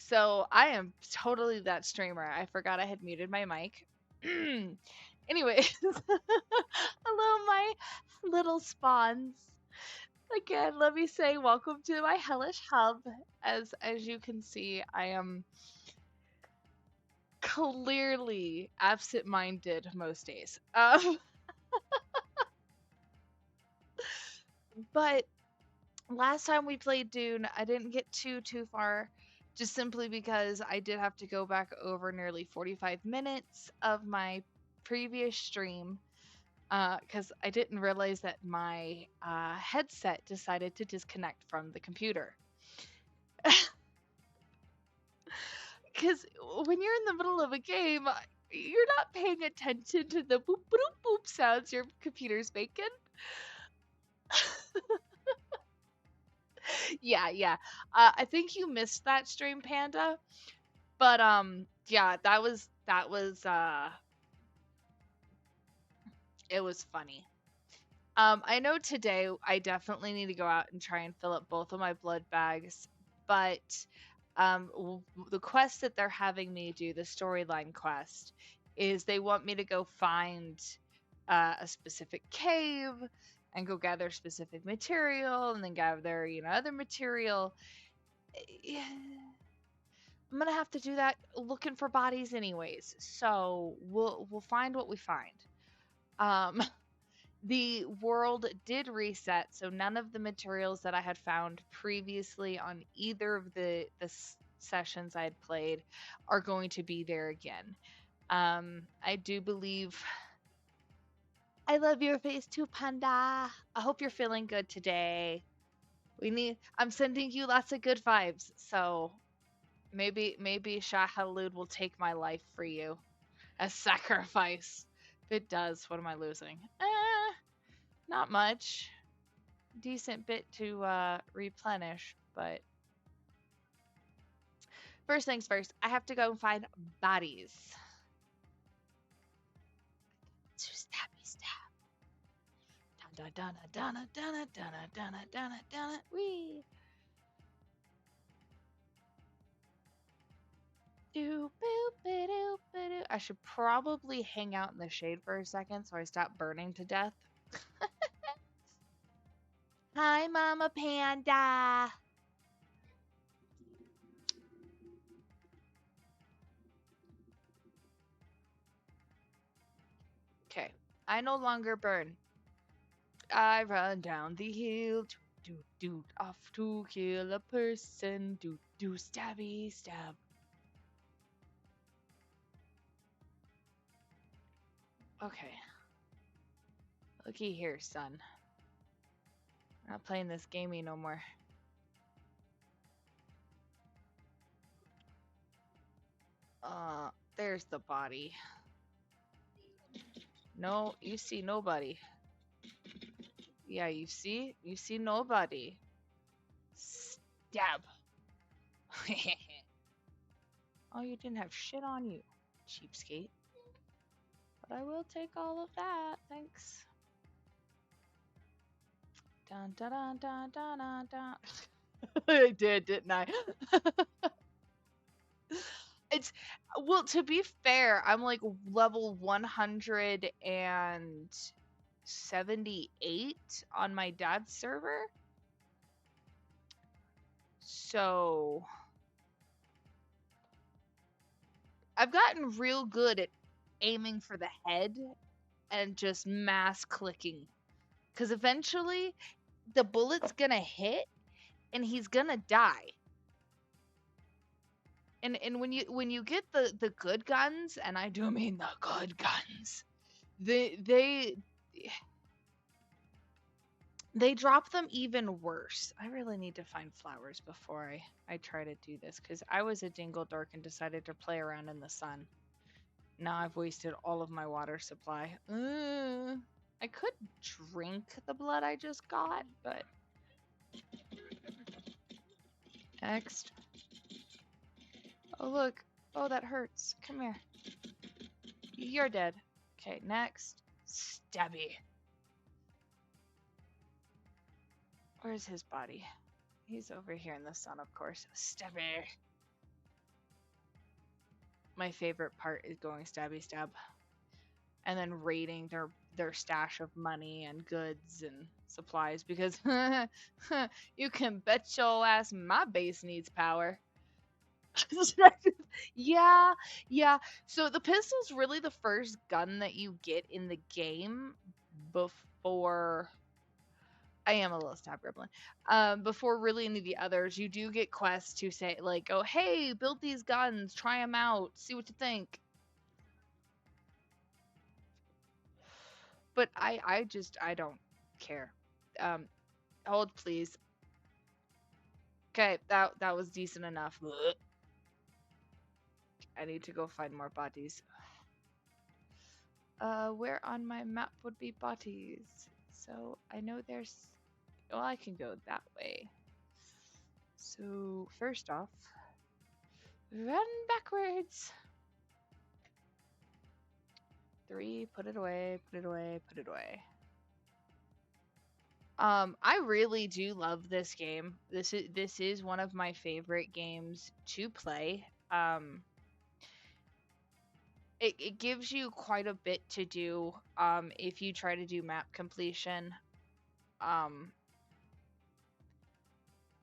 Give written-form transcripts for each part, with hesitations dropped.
So I am totally that streamer. I forgot I had muted my mic. Anyways, hello, my little spawns. Again, let me say welcome to my hellish hub. As you can see, I am clearly absent-minded most days. But last time we played Dune, I didn't get too far, just simply because I did have to go back over nearly 45 minutes of my previous stream, because I didn't realize that my headset decided to disconnect from the computer. Because when you're in the middle of a game, you're not paying attention to the boop boop boop sounds your computer's making. Yeah. I think you missed that stream, Panda. But yeah, that was it was funny. I know today I definitely need to go out and try and fill up both of my blood bags, but the quest that they're having me do, the storyline quest, is they want me to go find a specific cave and go gather specific material and then gather, other material. Yeah, I'm gonna have to do that looking for bodies anyways. So we'll find what we find. Um, the world did reset, so none of the materials that I had found previously on either of the sessions I had played are going to be there again. I do believe. I love your face too, Panda. I hope you're feeling good today. I'm sending you lots of good vibes. So maybe Shahalud will take my life for you as sacrifice. If it does, what am I losing? Not much. Decent bit to replenish, but first things first, I have to go and find bodies. To stabby stab. Dun dun dun dun dun dun dun dun dun dun. Wee. I should probably hang out in the shade for a second so I stop burning to death. Hi, Mama Panda. Okay, I no longer burn. I run down the hill, do off to kill a person, do stabby stab. Okay. Looky here, son. I'm not playing this gamey no more. There's the body. No, you see nobody. Yeah, you see nobody. Stab. Oh, you didn't have shit on you, cheapskate. But I will take all of that, thanks. Dun dun dun dun dun dun dun. I did, didn't I? It's well, to be fair, I'm like level 178 on my dad's server. So I've gotten real good at aiming for the head and just mass clicking. Cause eventually the bullet's gonna hit and he's gonna die. And when you get the good guns, and I do mean the good guns, they drop them even worse. I really need to find flowers before I try to do this, because I was a dingle dork and decided to play around in the sun. Now I've wasted all of my water supply. I could drink the blood I just got, but next. Oh, look. Oh, that hurts. Come here. You're dead. Okay, next. Stabby. Where's his body? He's over here in the sun, of course. Stabby. My favorite part is going stabby stab and then raiding their stash of money and goods and supplies because you can bet your ass my base needs power. Yeah, yeah. So the pistol's really the first gun that you get in the game before I am a little stab gremlin. Before really any of the others, you do get quests to say like, "Oh, hey, build these guns, try them out, see what you think." But I don't care. Um, hold please. Okay, that was decent enough. Ugh. I need to go find more bodies. Where on my map would be bodies? So I know there's. Well, I can go that way. So first off, run backwards. 3, put it away, put it away, put it away. I really do love this game. This is one of my favorite games to play. It gives you quite a bit to do if you try to do map completion. Um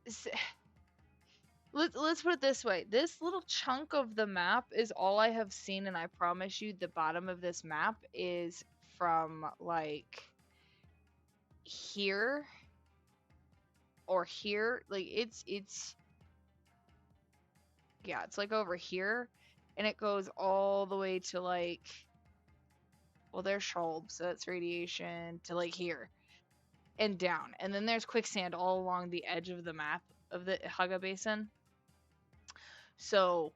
s- let's put it this way. This little chunk of the map is all I have seen, and I promise you the bottom of this map is from like here or here. Like it's yeah, it's like over here, and it goes all the way to like, well, there's Scholb, so that's radiation to like here and down, and then there's quicksand all along the edge of the map of the Haga Basin. So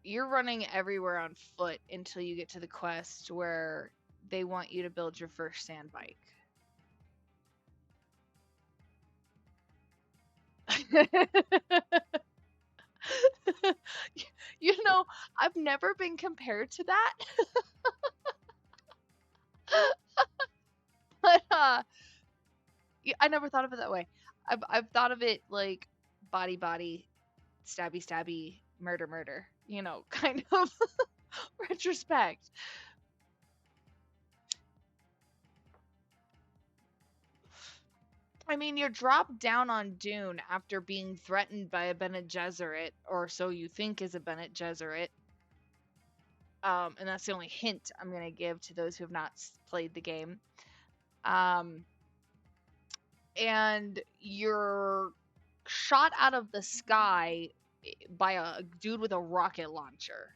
you're running everywhere on foot until you get to the quest where they want you to build your first sand bike. You know, I've never been compared to that, but yeah, I never thought of it that way. I've thought of it like body body, stabby stabby, murder murder. You know, kind of retrospect. I mean, you're dropped down on Dune after being threatened by a Bene Gesserit, or so you think is a Bene Gesserit. And that's the only hint I'm gonna give to those who have not played the game. Um, and you're shot out of the sky by a dude with a rocket launcher.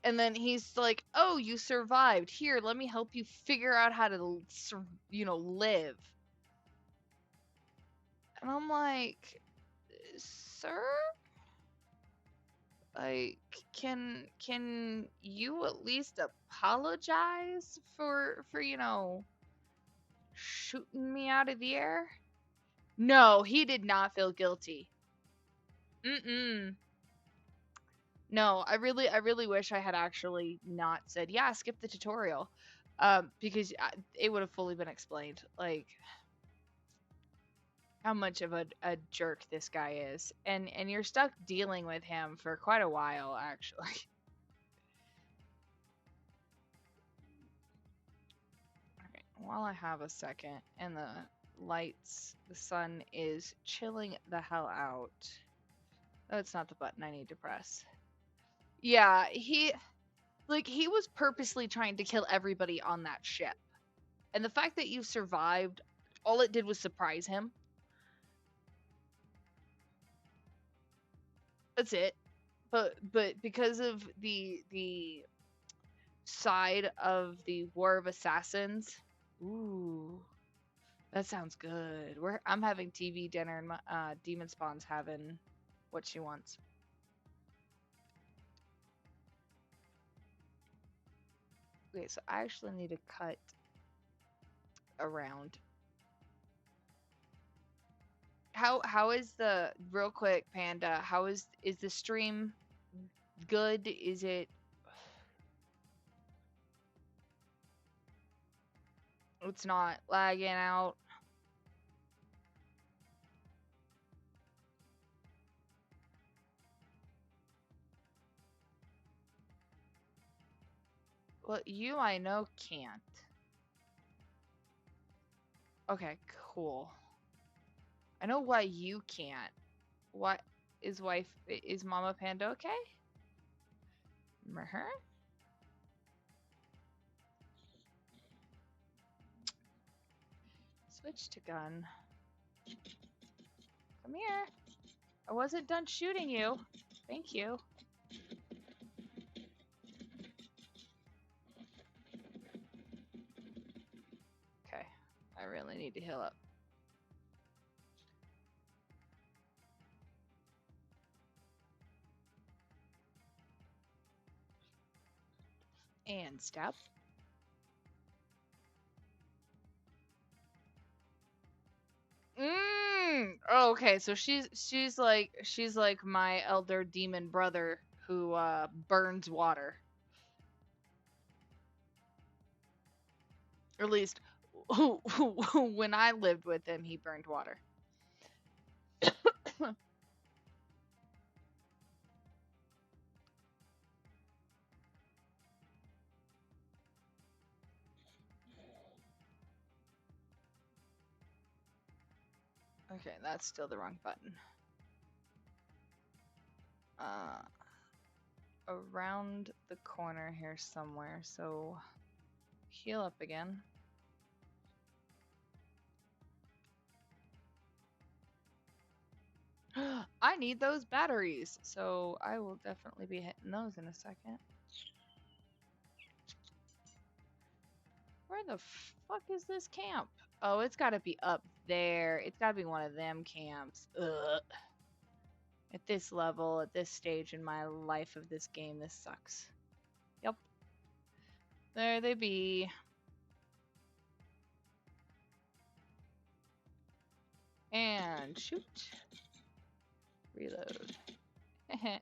And then he's like, "Oh, you survived. Here, let me help you figure out how to, live." And I'm like, "Sir, like, can you at least apologize for shooting me out of the air?" No, he did not feel guilty. Mm-mm. No, I really wish I had actually not said, yeah, skip the tutorial. Because it would have fully been explained, like, how much of a jerk this guy is. And you're stuck dealing with him for quite a while, actually. Okay, while I have a second, and the sun is chilling the hell out. That's not the button I need to press. Yeah, he was purposely trying to kill everybody on that ship. And the fact that you survived, all it did was surprise him. That's it. But because of the side of the War of Assassins, ooh, that sounds good. I'm having TV dinner, and Demon Spawn's having what she wants. Okay, so I actually need to cut around. How is the real quick Panda? How is the stream good? Is it? It's not lagging out. Well, you I know can't. Okay, cool. I know why you can't. What is Mama Panda okay? Her? Switch to gun. Come here. I wasn't done shooting you. Thank you. Okay. I really need to heal up. And stab. Oh, okay, so she's like my elder demon brother who burns water. Or at least when I lived with him, he burned water. Okay, that's still the wrong button. Around the corner here somewhere, so heal up again. I need those batteries, so I will definitely be hitting those in a second. Where the fuck is this camp? Oh, it's gotta be up there. It's gotta be one of them camps. Ugh. At this level, at this stage in my life of this game, this sucks. Yep. There they be. And shoot. Reload. Okay.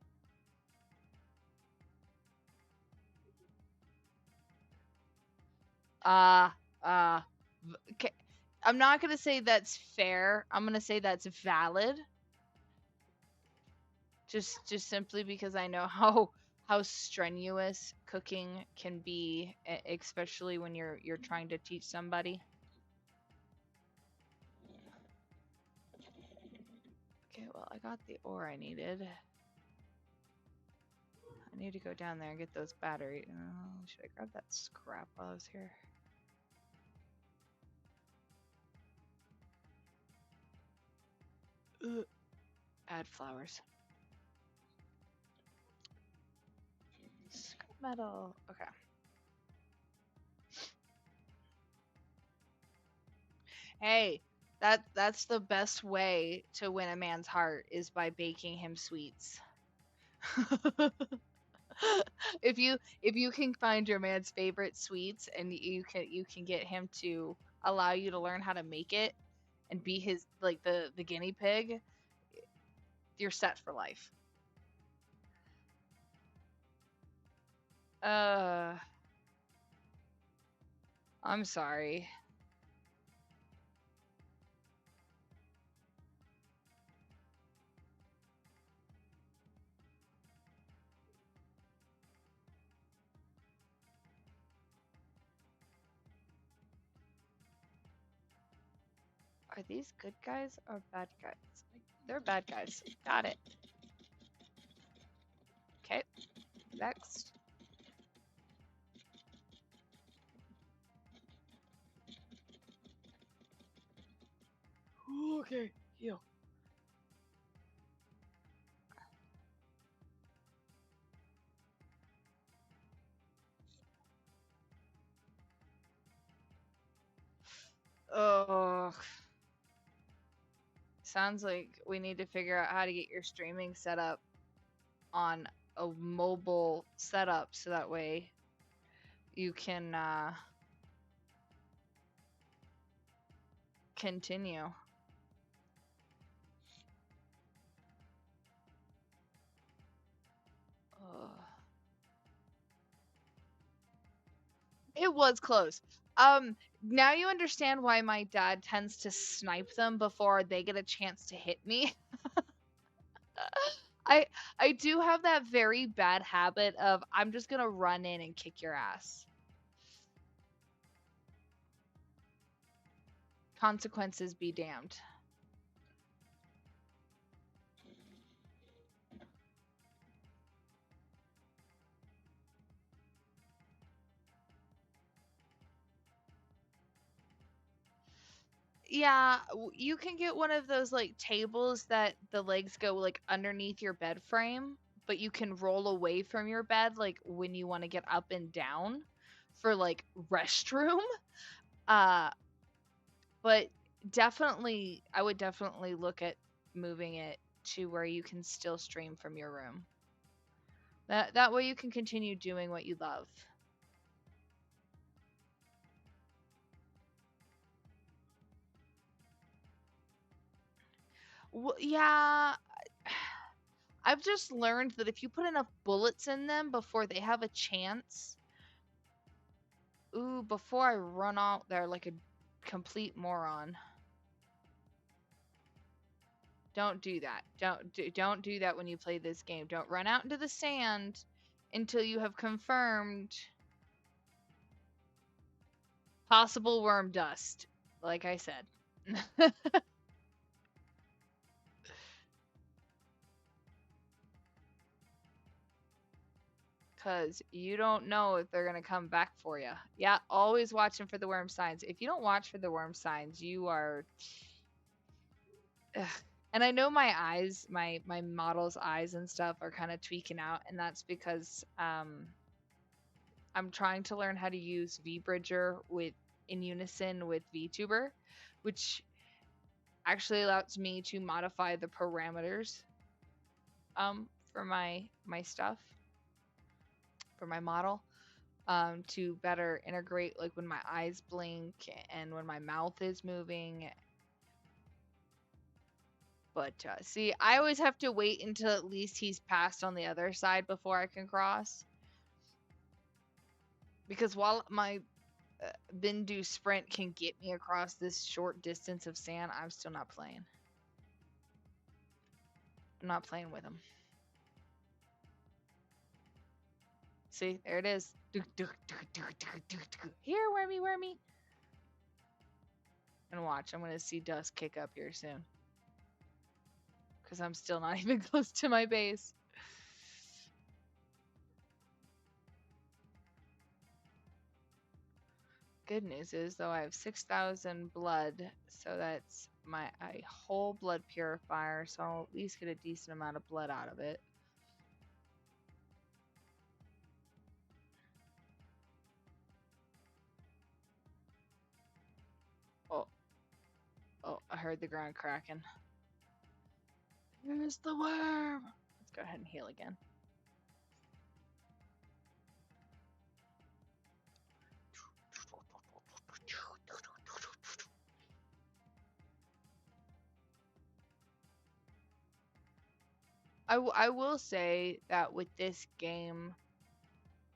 I'm not gonna say that's fair. I'm gonna say that's valid. Just simply because I know how strenuous cooking can be, especially when you're trying to teach somebody. Okay, well, I got the ore I needed. I need to go down there and get those batteries. Should I grab that scrap while I was here? Ugh. Add flowers. Scrap metal. Okay. Hey, that's the best way to win a man's heart is by baking him sweets. if you can find your man's favorite sweets and you can get him to allow you to learn how to make it and be his like the guinea pig, you're set for life. I'm sorry. Are these good guys or bad guys? They're bad guys. Got it. Okay. Next. Okay. Heal. Oh. Sounds like we need to figure out how to get your streaming set up on a mobile setup so that way you can continue. It was close. Now you understand why my dad tends to snipe them before they get a chance to hit me. I do have that very bad habit of I'm just gonna run in and kick your ass. consequences be damned. Yeah, you can get one of those like tables that the legs go like underneath your bed frame, but you can roll away from your bed like when you want to get up and down for like restroom. Uh, but definitely, I would definitely look at moving it to where you can still stream from your room. That way you can continue doing what you love. Well, yeah, I've just learned that if you put enough bullets in them before they have a chance, ooh, before I run out there like a complete moron. Don't do that. Don't do that when you play this game. Don't run out into the sand until you have confirmed possible worm dust. Like I said. Cause you don't know if they're gonna come back for you. Yeah, always watching for the worm signs. If you don't watch for the worm signs, you are. Ugh. And I know my eyes, my model's eyes and stuff are kind of tweaking out, and that's because I'm trying to learn how to use VBridger with in unison with VTuber, which actually allows me to modify the parameters for my stuff for my model to better integrate like when my eyes blink and when my mouth is moving. But see, I always have to wait until at least he's passed on the other side before I can cross. Because while my Bindu sprint can get me across this short distance of sand, I'm still not playing. I'm not playing with him. See, there it is. Here, wormy, wormy. And watch, I'm going to see dust kick up here soon. Because I'm still not even close to my base. Good news is, though, I have 6,000 blood, so that's a whole blood purifier, so I'll at least get a decent amount of blood out of it. Oh, oh, I heard the ground cracking. Here's the worm! Let's go ahead and heal again. I will say that with this game,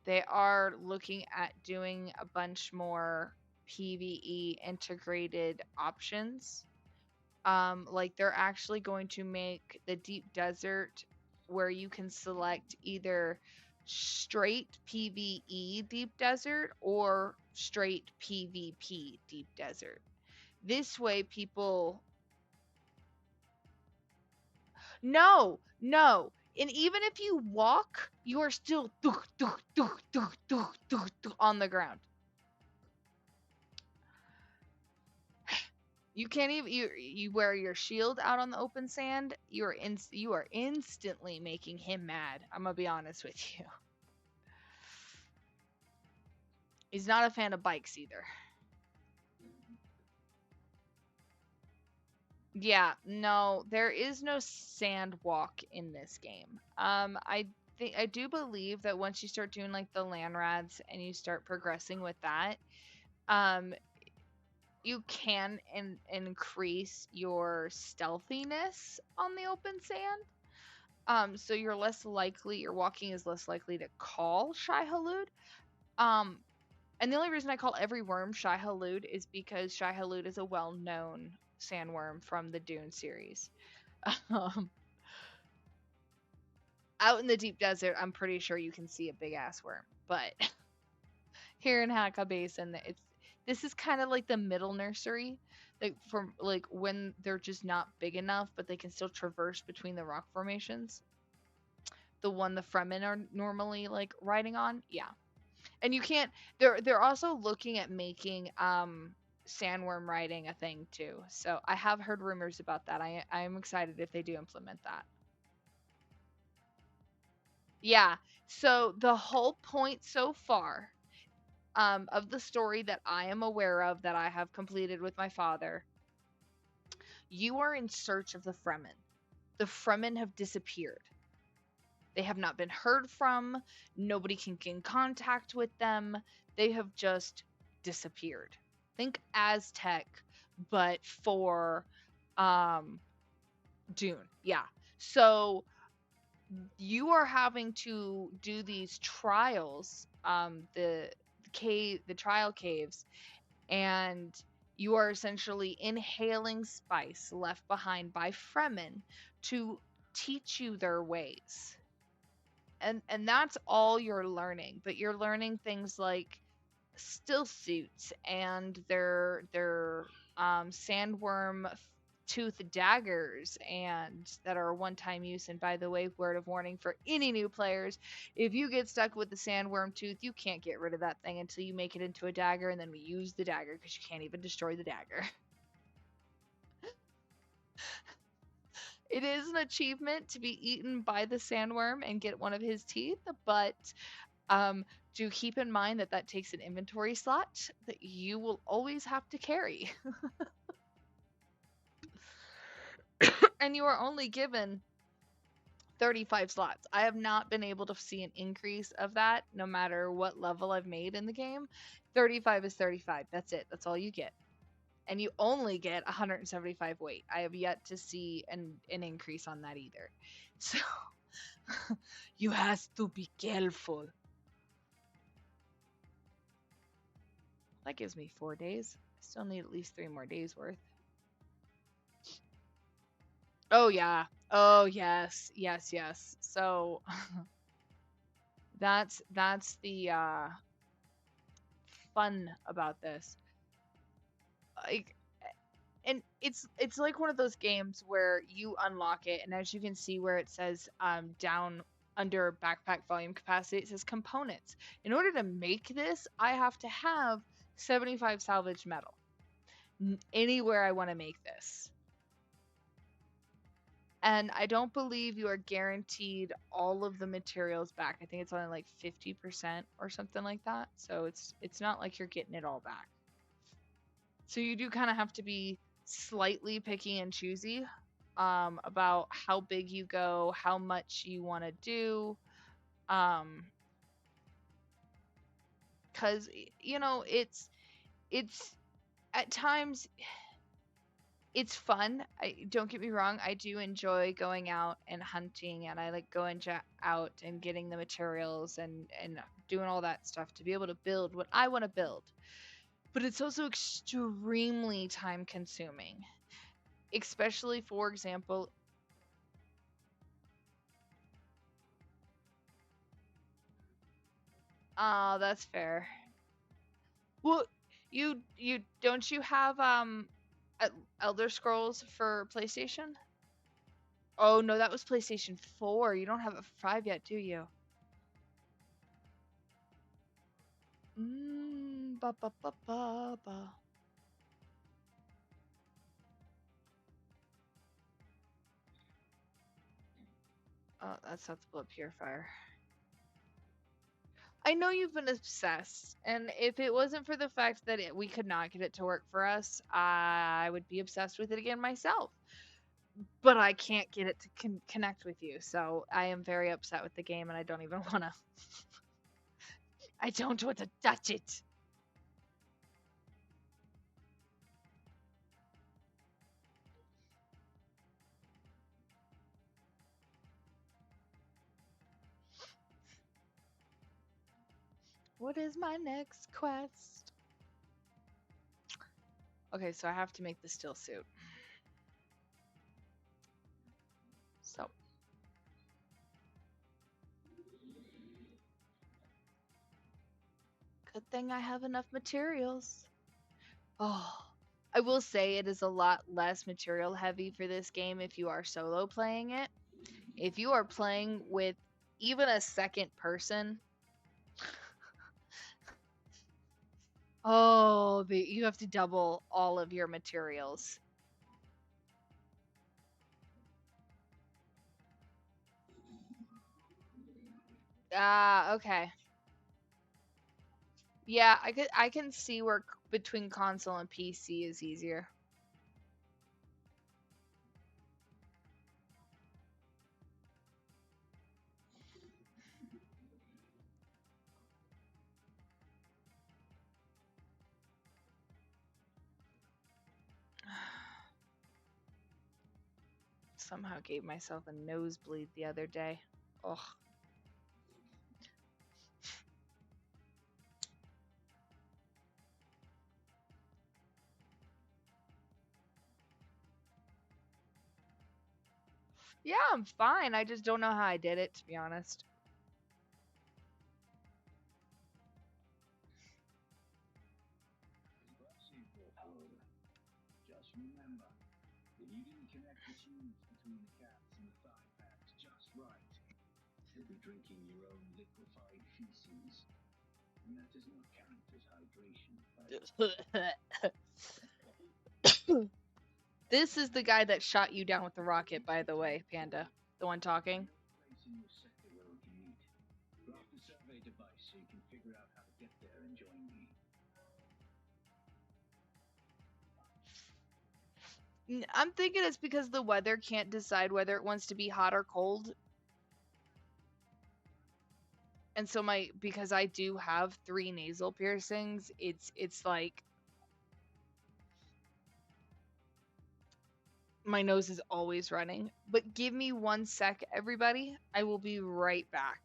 they are looking at doing a bunch more PvE integrated options. Like they're actually going to make the deep desert where you can select either straight PvE deep desert or straight PvP deep desert. This way people no, no. And even if you walk, you are still on the ground. You can't even you wear your shield out on the open sand. You are instantly making him mad. I'm gonna be honest with you. He's not a fan of bikes either. Yeah, no, there is no sand walk in this game. I do believe that once you start doing like the land rads and you start progressing with that, um, you can increase your stealthiness on the open sand. So you're less likely, your walking is less likely to call Shai Halud. Um, and the only reason I call every worm Shai Halud is because Shai Halud is a well-known sandworm from the Dune series. Um, out in the deep desert, I'm pretty sure you can see a big ass worm, but here in Hakka Basin, This is kind of like the middle nursery, like from like when they're just not big enough, but they can still traverse between the rock formations. The one the Fremen are normally like riding on. Yeah. And you can't they're also looking at making sandworm riding a thing too. So I have heard rumors about that. I'm excited if they do implement that. Yeah. So the whole point so far of the story that I am aware of that I have completed with my father, you are in search of the Fremen. The Fremen have disappeared. They have not been heard from. Nobody can get in contact with them. They have just disappeared. Think Aztec, but for um, Dune. Yeah. So you are having to do these trials, the trial caves, and you are essentially inhaling spice left behind by Fremen to teach you their ways. And that's all you're learning, but you're learning things like still suits and their sandworm tooth daggers and that are one-time use. And by the way, word of warning for any new players, if you get stuck with the sandworm tooth, you can't get rid of that thing until you make it into a dagger, and then we use the dagger because you can't even destroy the dagger. It is an achievement to be eaten by the sandworm and get one of his teeth, but um, do keep in mind that that takes an inventory slot that you will always have to carry. And you are only given 35 slots. I have not been able to see an increase of that no matter what level I've made in the game. 35 is 35. That's it. That's all you get. And you only get 175 weight. I have yet to see an increase on that either. So you have to be careful. That gives me 4 days. I still need at least 3 more days worth. Oh yeah. Oh yes. Yes, yes. So that's the fun about this. Like, and it's like one of those games where you unlock it, and as you can see where it says down under backpack volume capacity, it says components. In order to make this, I have to have 75 salvaged metal anywhere I want to make this. And I don't believe you are guaranteed all of the materials back. I think it's only like 50% or something like that. So it's not like you're getting it all back. So you do kind of have to be slightly picky and choosy about how big you go, how much you want to do. Because you know it's at times it's fun. Don't get me wrong. I do enjoy going out and hunting, and I like going out and getting the materials and doing all that stuff to be able to build what I want to build. But it's also extremely time consuming, especially for example. Oh, that's fair. Well, you don't you have Elder Scrolls for PlayStation? Oh no, that was PlayStation 4. You don't have it for 5 yet, do you? Ba ba ba ba ba. Oh, that's not the blood purifier. I know you've been obsessed, and if it wasn't for the fact that we could not get it to work for us, I would be obsessed with it again myself. But I can't get it to connect with you, so I am very upset with the game, and I don't even want to. I don't want to touch it. What is my next quest? Okay, so I have to make the steel suit. So, good thing I have enough materials. Oh, I will say it is a lot less material heavy for this game if you are solo playing it. If you are playing with even a second person, oh, you have to double all of your materials. Ah, okay. Yeah, I can see where between console and PC is easier. Somehow gave myself a nosebleed the other day. Ugh. Yeah, I'm fine. I just don't know how I did it, to be honest. This is the guy that shot you down with the rocket, by the way, Panda. The one talking. I'm thinking it's because the weather can't decide whether it wants to be hot or cold. And so my because I do have 3 nasal piercings, it's like my nose is always running. But give me 1 sec, everybody. I will be right back.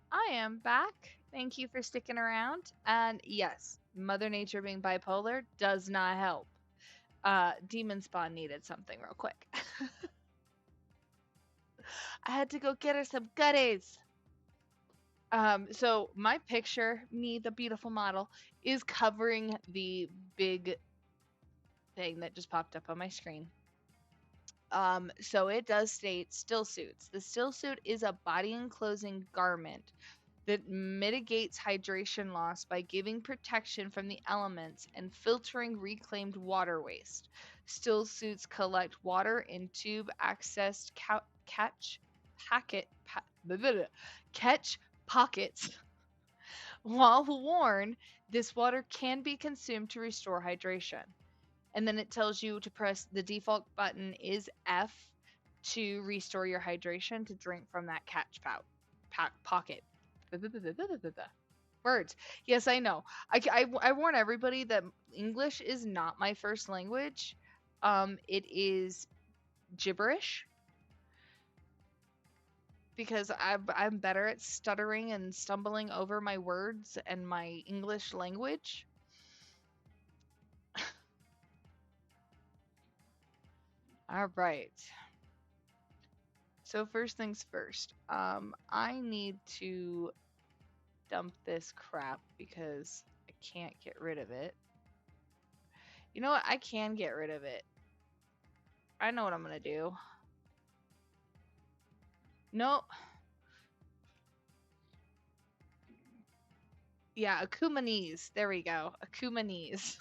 I am back. Thank you for sticking around. And yes, Mother Nature being bipolar does not help. Demon Spawn needed something real quick. I had to go get her some goodies. So my picture, me, the beautiful model, is covering the big thing that just popped up on my screen. So it does state still suits. The still suit is a body enclosing garment that mitigates hydration loss by giving protection from the elements and filtering reclaimed water waste. Still suits collect water in tube accessed catch packet blah, blah, blah, catch pockets. While worn, this water can be consumed to restore hydration. And then it tells you to press the default button is F to restore your hydration to drink from that catch pocket. Words. Yes, I know. I warn everybody that English is not my first language. It is gibberish because I'm better at stuttering and stumbling over my words and my English language. All right. So first things first. I need to dump this crap because I can't get rid of it. You know what? I can get rid of it. I know what I'm gonna do. No. Yeah, Akumanese. There we go. Akumanese.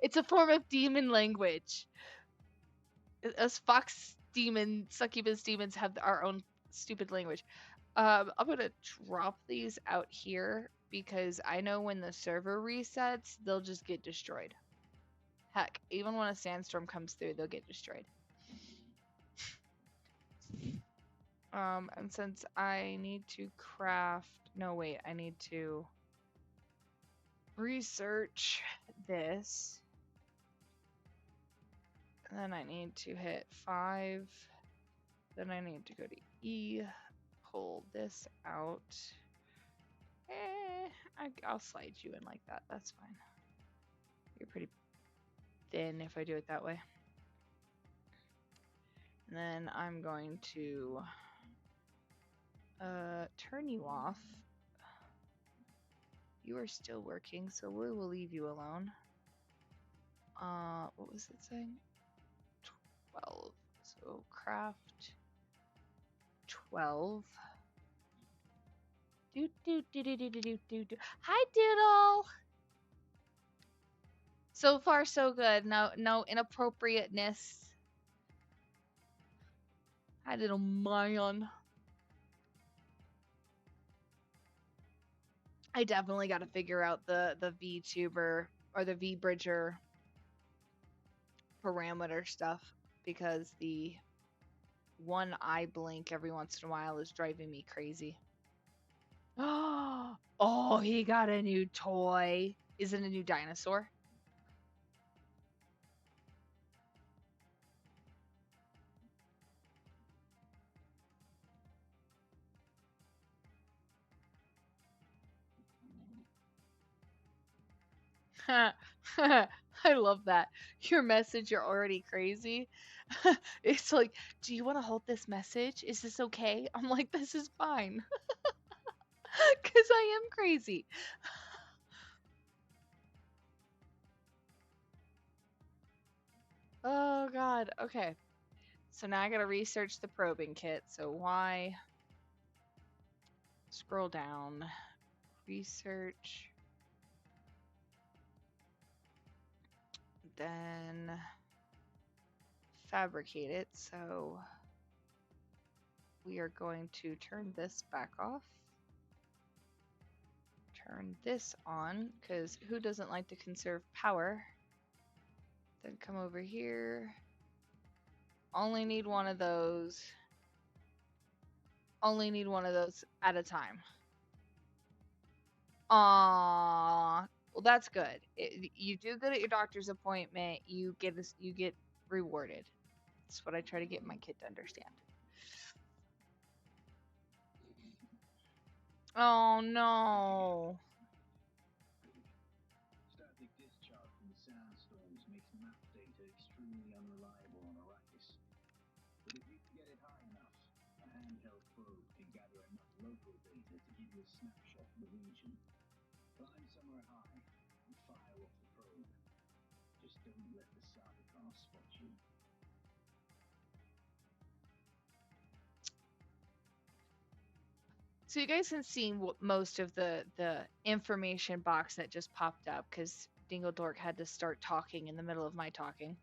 It's a form of demon language. Us fox demon, succubus demons have our own stupid language. I'm gonna drop these out here because I know when the server resets, they'll just get destroyed. Heck, even when a sandstorm comes through, they'll get destroyed. And since I need to craft, no wait, I need to research this. And then I need to hit 5. Then I need to go to E, pull this out. I'll slide you in like that. That's fine. You're pretty thin if I do it that way. And then I'm going to turn you off. You are still working, so we will leave you alone. What was it saying? 12. So craft 12. Do. Hi, Doodle. So far, so good. No inappropriateness. Hi, little Mayan. I definitely got to figure out the VTuber or the VBridger parameter stuff because the one eye blink every once in a while is driving me crazy. Oh, he got a new toy. Is it a new dinosaur? I love that. Your message, you're already crazy. It's like, do you want to hold this message? Is this okay? I'm like, this is fine. Because I am crazy. Oh, God. Okay. So now I got to research the probing kit. So why? Scroll down. Research. Then fabricate it. So we are going to turn this back off. Turn this on, because who doesn't like to conserve power? Then come over here. Only need one of those. Only need one of those at a time. Aww. Well, that's good. You do good at your doctor's appointment. You get rewarded. That's what I try to get my kid to understand. Oh no. Static discharge from the sandstorms makes map data extremely unreliable on Arrakis. But if you can get it high enough, a handheld probe can gather enough local data to give you a snapshot of the region. Climb somewhere high and fire off the probe. Just don't let the Sardaukar spot you. So you guys can see most of the information box that just popped up because Dingle Dork had to start talking in the middle of my talking.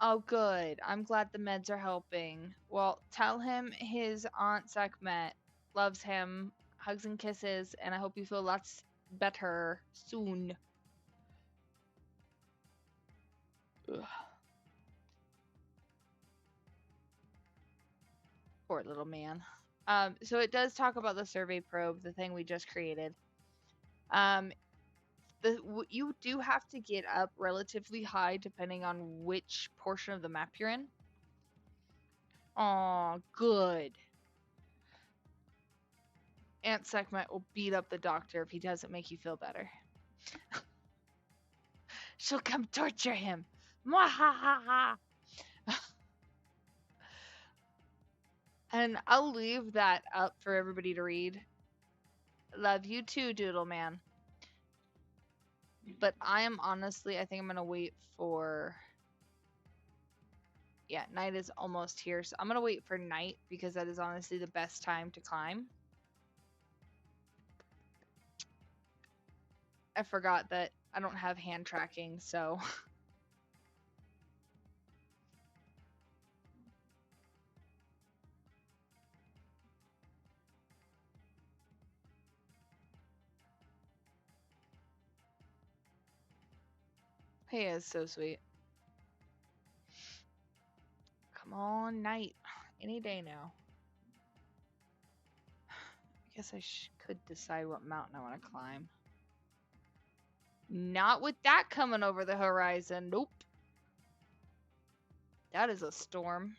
Oh, good. I'm glad the meds are helping. Well, tell him his Aunt Sekhmet loves him, hugs and kisses, and I hope you feel lots better soon. Ugh. Poor little man. So it does talk about the survey probe, the thing we just created. You do have to get up relatively high depending on which portion of the map you're in. Aw, good. Aunt Sekhmet will beat up the doctor if he doesn't make you feel better. She'll come torture him. Mwahaha. And I'll leave that up for everybody to read. Love you too, Doodle Man. But I am honestly, I think I'm going to wait for. Yeah, night is almost here. So I'm going to wait for night because that is honestly the best time to climb. I forgot that I don't have hand tracking, so. He is so sweet. Come on, night. Any day now. I guess I could decide what mountain I want to climb. Not with that coming over the horizon. Nope. That is a storm.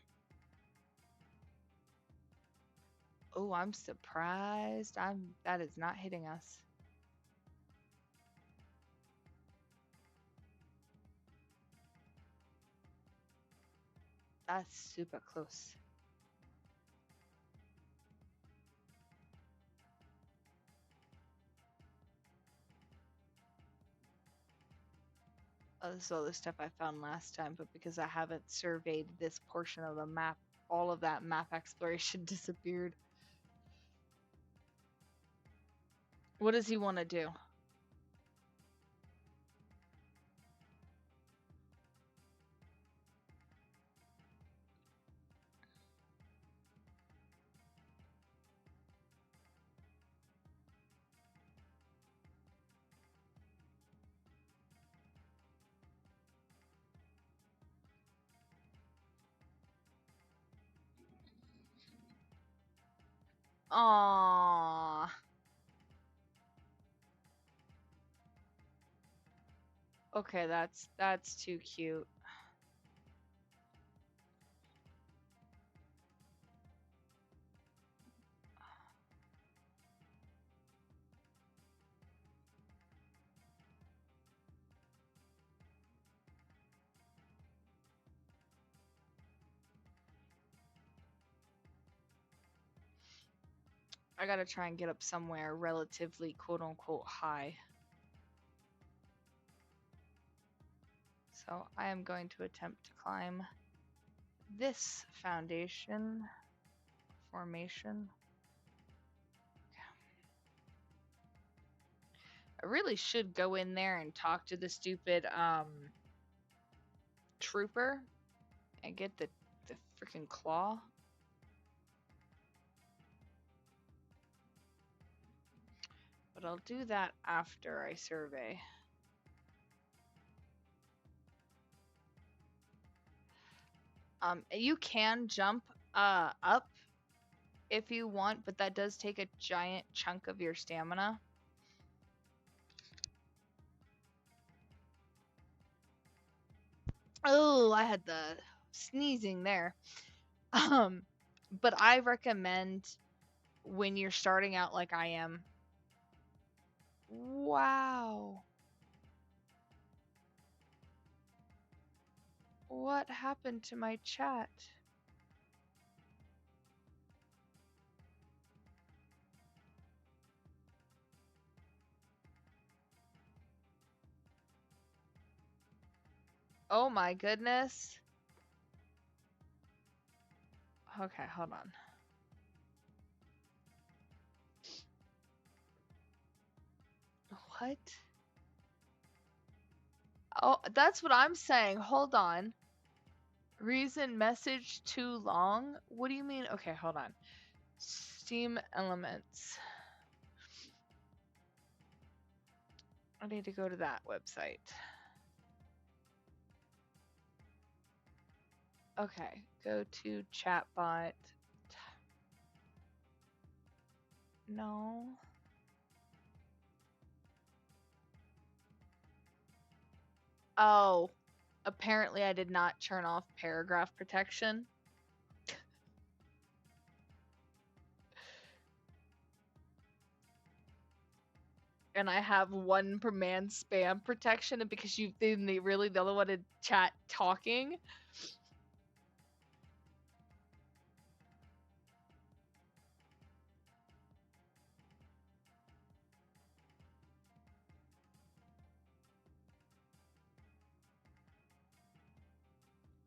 Oh, I'm surprised. That is not hitting us. That's super close. Oh, this is all the stuff I found last time, but because I haven't surveyed this portion of the map, all of that map exploration disappeared. What does he want to do? Aww. Okay, that's too cute. I gotta try and get up somewhere relatively quote unquote high. So I am going to attempt to climb this foundation formation. I really should go in there and talk to the stupid trooper and get the freaking claw. But I'll do that after I survey. You can jump up if you want, but that does take a giant chunk of your stamina. Oh, I had the sneezing there. But I recommend when you're starting out like I am. Wow. What happened to my chat? Oh my goodness. Okay, hold on. What? Oh, that's what I'm saying. Hold on. Reason message too long? What do you mean? Okay, hold on. Steam Elements. I need to go to that website. Okay, go to chatbot. No. Oh, apparently I did not turn off paragraph protection. and I have one per man spam protection, and because you then they really don't want to chat talking.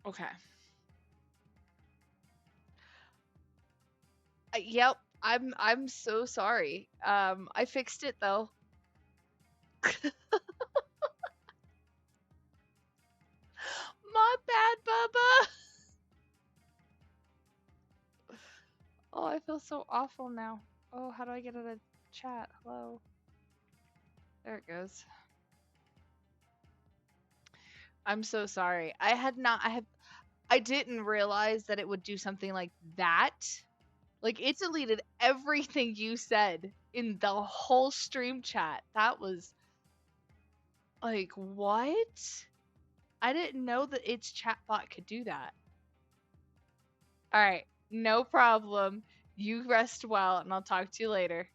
Okay. Yep. I'm so sorry. I fixed it though. My bad, Bubba. Oh, I feel so awful now. Oh, how do I get out of chat? Hello. There it goes. I'm so sorry. I didn't realize that it would do something like that. Like it deleted everything you said in the whole stream chat. That was like what? I didn't know that its chatbot could do that. All right, no problem. You rest well, and I'll talk to you later.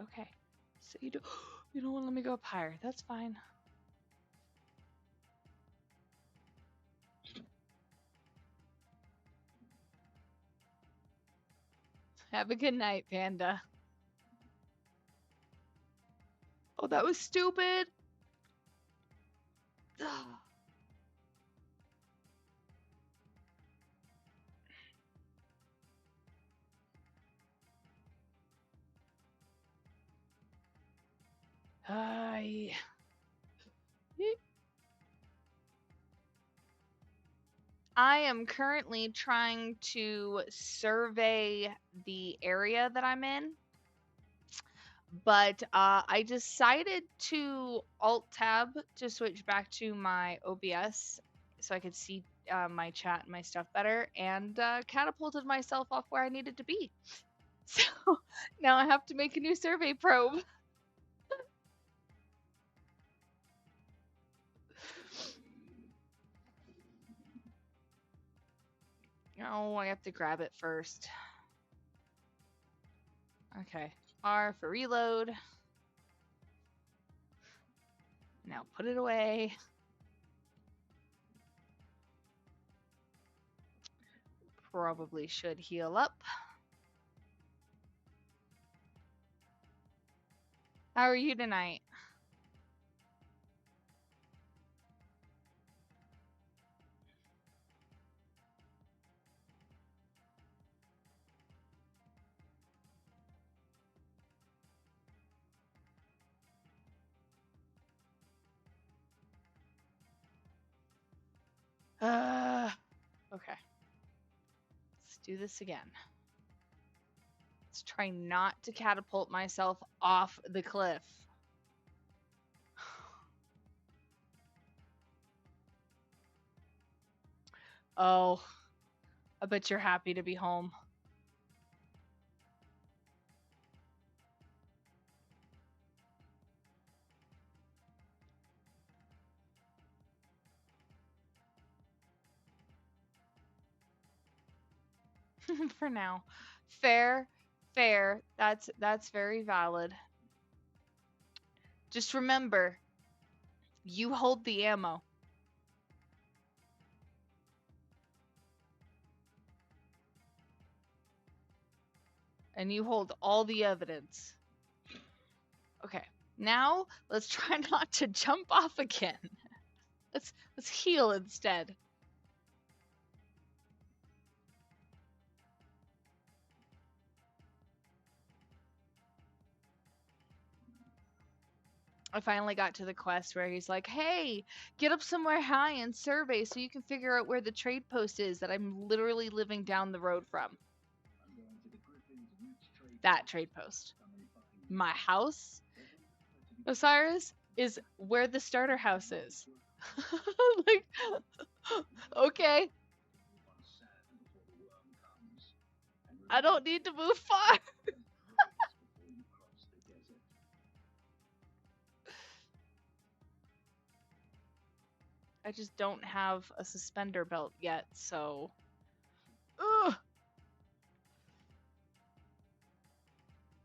Okay, so you don't want to let me go up higher. That's fine. Have a good night, Panda. Oh, that was stupid. I am currently trying to survey the area that I'm in, but I decided to Alt Tab to switch back to my OBS so I could see my chat and my stuff better, and catapulted myself off where I needed to be. So now I have to make a new survey probe. Oh, I have to grab it first. Okay. R for reload. Now put it away. Probably should heal up. How are you tonight? Okay. Let's do this again. Let's try not to catapult myself off the cliff. Oh, I bet you're happy to be home. For now. Fair, fair. That's very valid. Just remember, you hold the ammo. And you hold all the evidence. Okay. Now, let's try not to jump off again. Let's heal instead. I finally got to the quest where he's like, hey, get up somewhere high and survey so you can figure out where the trade post is that I'm literally living down the road from. That trade post. My house, Osiris, is where the starter house is. Like, okay. I don't need to move far. I just don't have a suspender belt yet, so. Ugh!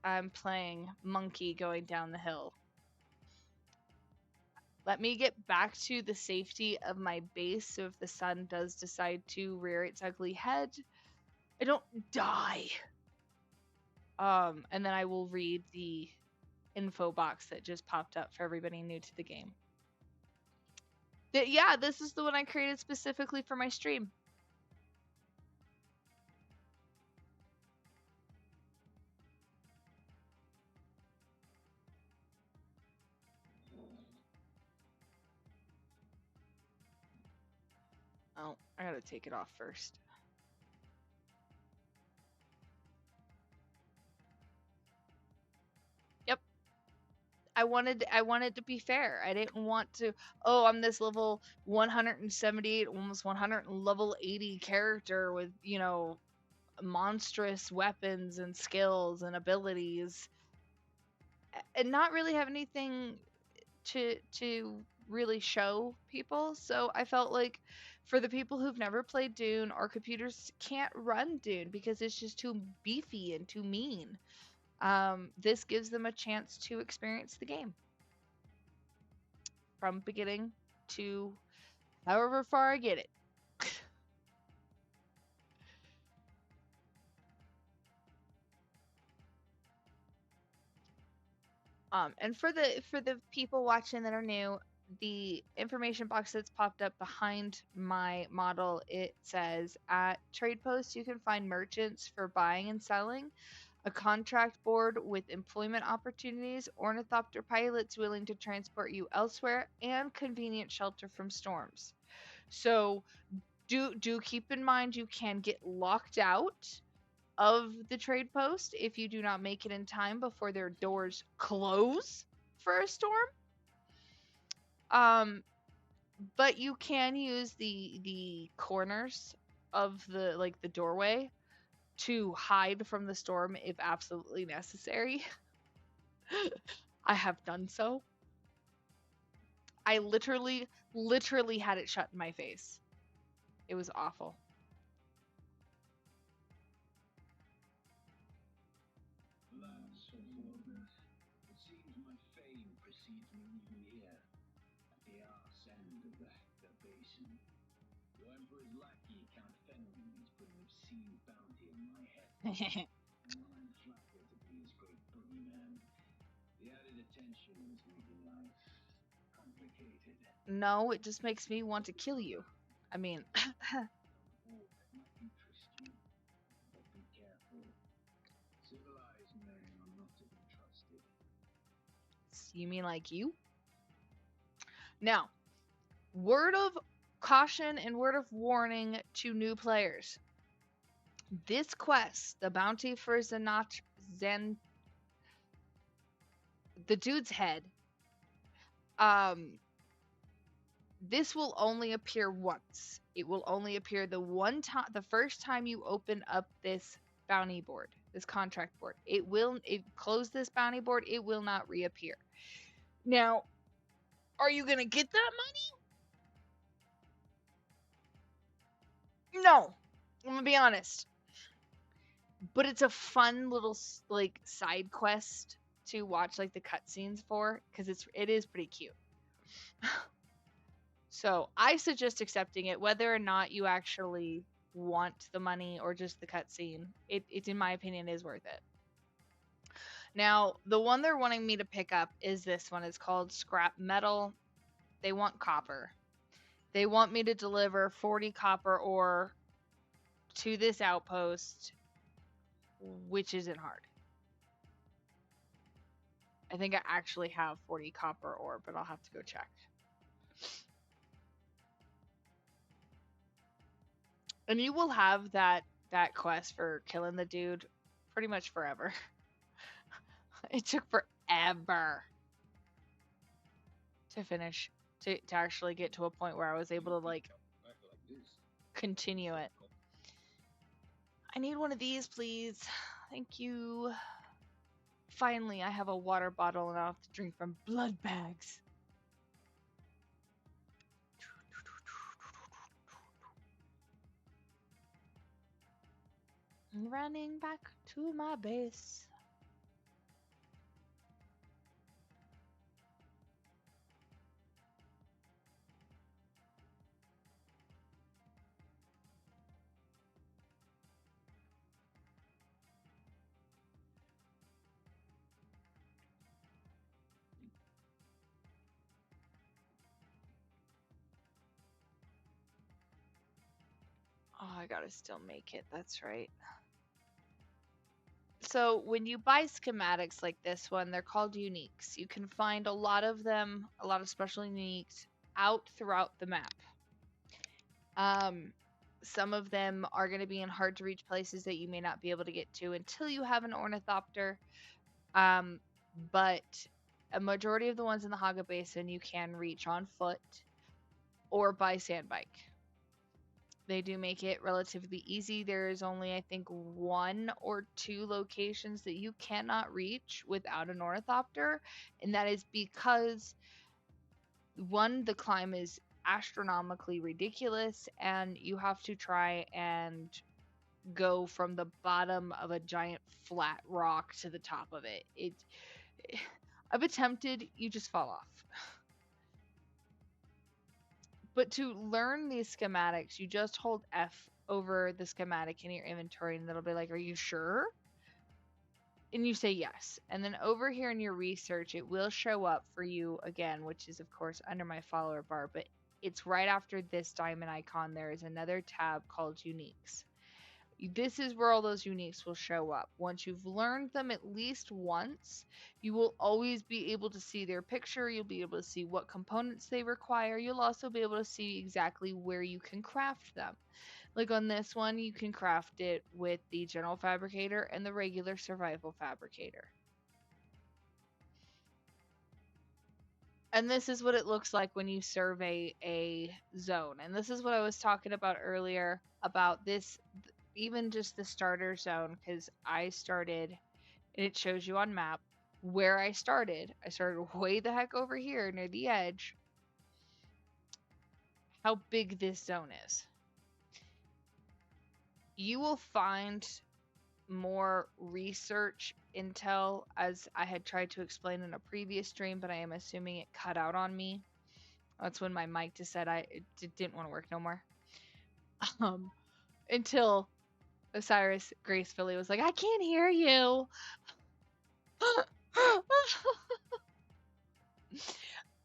I'm playing monkey going down the hill. Let me get back to the safety of my base, so if the sun does decide to rear its ugly head, I don't die. And then I will read the info box that just popped up for everybody new to the game. Yeah, this is the one I created specifically for my stream. Oh, I gotta take it off first. Yep. I wanted to be fair. I didn't want to, oh, I'm this level 178, almost 100 level 80 character with, monstrous weapons and skills and abilities and not really have anything to really show people. So I felt like for the people who've never played Dune, our computers can't run Dune because it's just too beefy and too mean. This gives them a chance to experience the game from beginning to however far I get it. And for the people watching that are new, the information box that's popped up behind my model, it says at trade posts you can find merchants for buying and selling, a contract board with employment opportunities, ornithopter pilots willing to transport you elsewhere, and convenient shelter from storms. So do keep in mind you can get locked out of the trade post if you do not make it in time before their doors close for a storm. But you can use the corners of the doorway to hide from the storm if absolutely necessary. I have done so. I literally had it shut in my face. It was awful. It seems my fame precedes me even here, at the arse end of the basin. Your Emperor's lackey, Count Fenring, is putting obscene bounty on my head. And while I'm flattered to be his great boogeyman, the added attention is making life complicated. No, it just makes me want to kill you. I mean, It might interest you, but be careful. Civilized men are not to be trusted. you mean like you? Now, word of caution and word of warning to new players. This quest, the bounty for the dude's head, this will only appear once. It will only appear the first time you open up this bounty board, this contract board. Close this bounty board, it will not reappear. Now, are you gonna get that money? No. I'm gonna be honest. But it's a fun little side quest to watch the cutscenes for, because it is pretty cute. So I suggest accepting it, whether or not you actually want the money or just the cutscene. It in my opinion is worth it. Now, the one they're wanting me to pick up is this one. It's called Scrap Metal. They want copper. They want me to deliver 40 copper ore to this outpost, which isn't hard. I think I actually have 40 copper ore, but I'll have to go check. And you will have that quest for killing the dude pretty much forever. It took forever to finish, to actually get to a point where I was able to continue it. I need one of these, please. Thank you. Finally, I have a water bottle and I don't have to drink from blood bags. Running back to my base. Oh, I gotta still make it. That's right. So when you buy schematics like this one, they're called uniques. You can find a lot of them, a lot of special uniques out throughout the map. Um, some of them are going to be in hard to reach places that you may not be able to get to until you have an ornithopter. Um, but a majority of the ones in the Haga Basin you can reach on foot or by sand bike. They do make it relatively easy. There is only, I think, one or two locations that you cannot reach without an ornithopter, and that is because one, the climb is astronomically ridiculous, and you have to try and go from the bottom of a giant flat rock to the top of it. I've attempted, you just fall off. But to learn these schematics, you just hold F over the schematic in your inventory and it'll be like, "Are you sure?" And you say yes. And then over here in your research, it will show up for you again, which is, of course, under my follower bar. But it's right after this diamond icon. There is another tab called Uniques. This is where all those uniques will show up. Once you've learned them at least once, you will always be able to see their picture. You'll be able to see what components they require. You'll also be able to see exactly where you can craft them. Like on this one, you can craft it with the general fabricator and the regular survival fabricator. And this is what it looks like when you survey a zone. And this is what I was talking about earlier about this, even just the starter zone, because I started, and it shows you on map where I started. I started way the heck over here near the edge. How big this zone is. You will find more research intel, as I had tried to explain in a previous stream, but I am assuming it cut out on me. That's when my mic just said it didn't want to work no more. Until Osiris gracefully was like, "I can't hear you."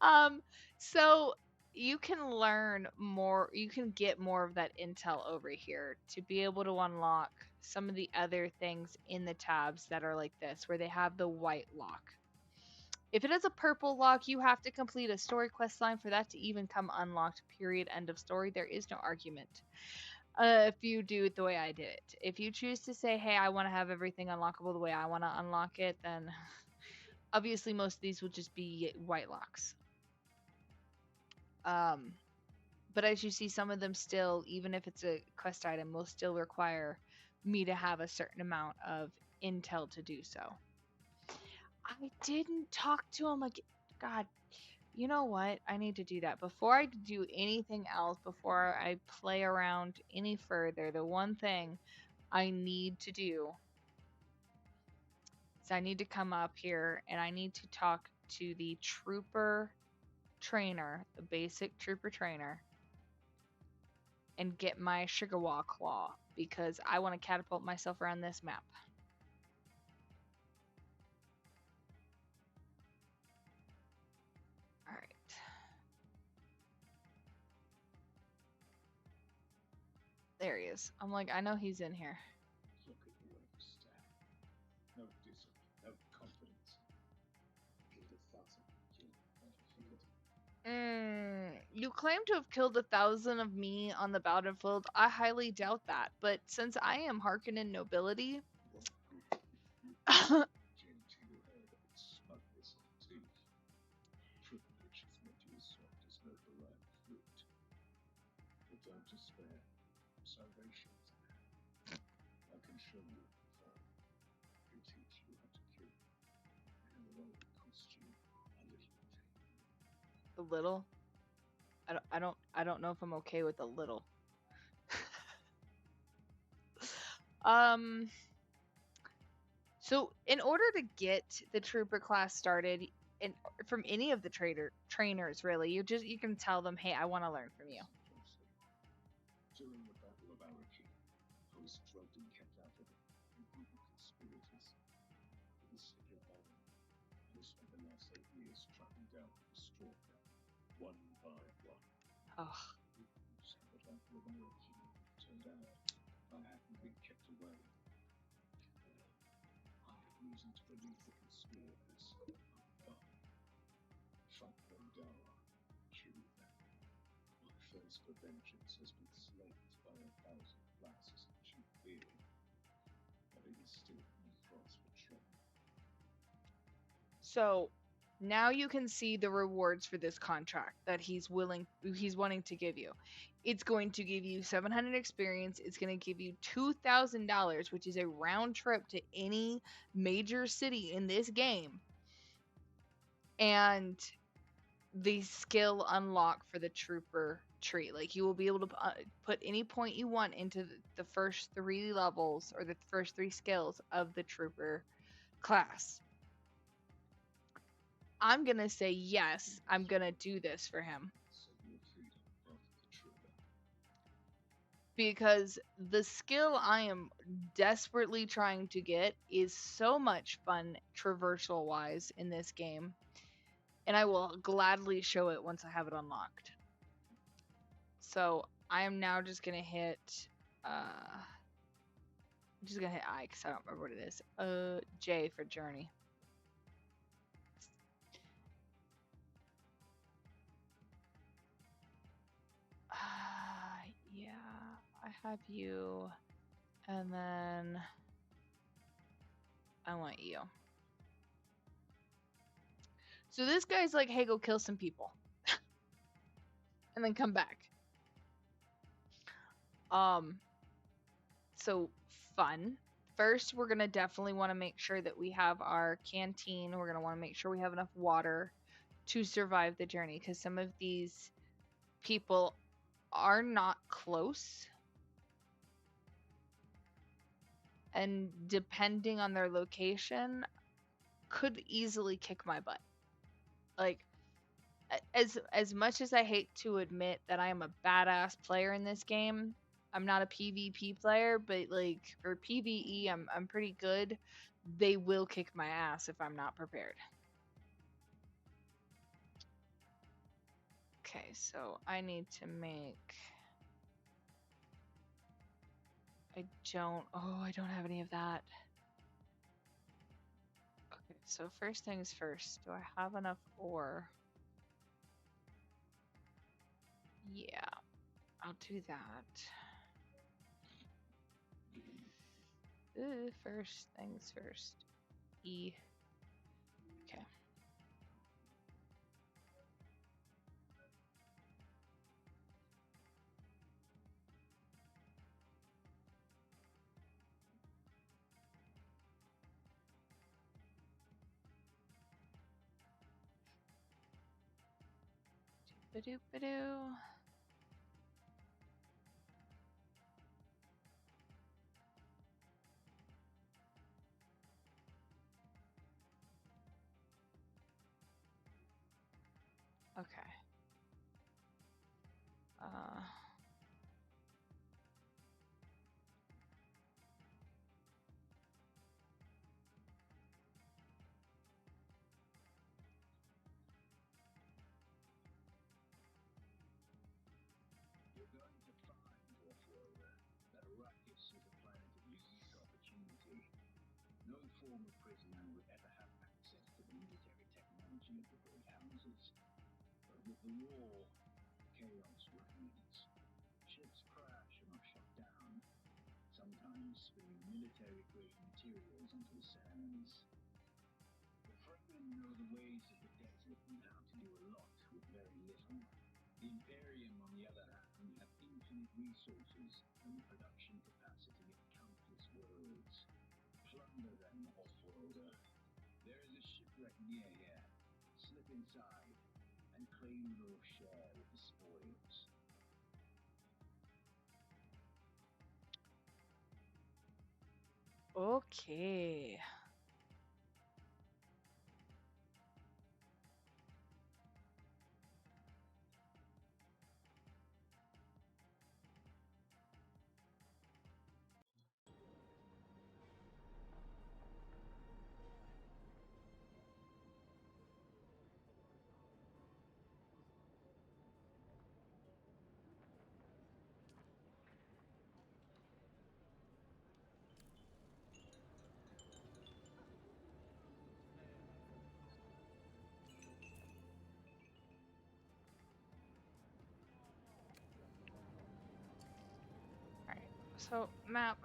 um, so you can learn more, you can get more of that intel over here to be able to unlock some of the other things in the tabs that are like this, where they have the white lock. If it is a purple lock, you have to complete a story quest line for that to even come unlocked, period, end of story. There is no argument. If you do it the way I did it. If you choose to say, "Hey, I want to have everything unlockable the way I want to unlock it," then obviously most of these will just be white locks. But as you see, some of them still, even if it's a quest item, will still require me to have a certain amount of intel to do so. I didn't talk to him again. God, you know what? I need to do that. Before I do anything else, before I play around any further, the one thing I need to do is I need to come up here and I need to talk to the trooper trainer, the basic trooper trainer, and get my Sugarwa claw because I want to catapult myself around this map. Alright. There he is. I'm like, I know he's in here. Look at the way you stand. No discipline, no confidence. Killed 1,000 You claim to have killed 1,000 of me on the battlefield. I highly doubt that. But since I am Harkonnen nobility, genteel head of its smugness and teeth. Privilege has made you as soft as no ripe fruit. But don't despair. Salvation is at hand. I can show you a fire. I can teach you how to kill. And it will only cost you a little pain. a little. I don't know if I'm okay with a little. Um, so in order to get the trooper class started, in from any of the trainers, really, you can tell them, hey, I want to learn from you. During the Battle of Araki, I was drugged and kept out of it by a group of conspirators. It was sick of home, and I spent the last 8 years tracking down and destroying them, one by one. Oh, So the Battle of Araki turned out I hadn't been kept away. I had reason to believe the conspirators are gone. Fight them down, kill them. My thirst for vengeance has been slaked by 1,000 flasks of cheap beer, but it is still no cause for trouble. so now you can see the rewards for this contract that he's wanting to give you. It's going to give you 700 experience. It's going to give you $2,000, which is a round trip to any major city in this game, and the skill unlock for the trooper tree. Like you will be able to put any point you want into the first 3 levels or the first 3 skills of the trooper class. I'm going to say yes, I'm going to do this for him. Because the skill I am desperately trying to get is so much fun traversal wise in this game, and I will gladly show it once I have it unlocked. So I am now just gonna hit I'm just gonna hit I because I don't remember what it is. J for journey. Yeah, I have you, and then I want you. So this guy's like, hey, go kill some people. And then come back. So fun. First, we're gonna definitely want to make sure that we have our canteen. We're gonna want to make sure we have enough water to survive the journey, because some of these people are not close, and depending on their location, could easily kick my butt. Like, as much as I hate to admit that I am a badass player in this game, I'm not a PvP player, but like for PvE, I'm pretty good. They will kick my ass if I'm not prepared. Okay, so I need to make. I don't have any of that. Okay, so first things first. Do I have enough ore? Yeah, I'll do that. First things first. E. Okay. Ba-doop-ba-doo. Okay. You're going to find, Off-Worlder, that Arrakis is a planet of unique opportunity. No former prisoner would ever have access to the military technology of the Great Houses. But with the war, chaos reigns. Ships crash and are shut down, sometimes spilling military-grade materials into the sands. The Fremen know the ways of the desert and how to do a lot with very little. The Imperium, on the other hand, have infinite resources and the production capacity of countless worlds. Plunder them, Off-Worlder. There is a shipwreck near here. Slip inside and claim your share of the spoils. Okay. Alright, so map.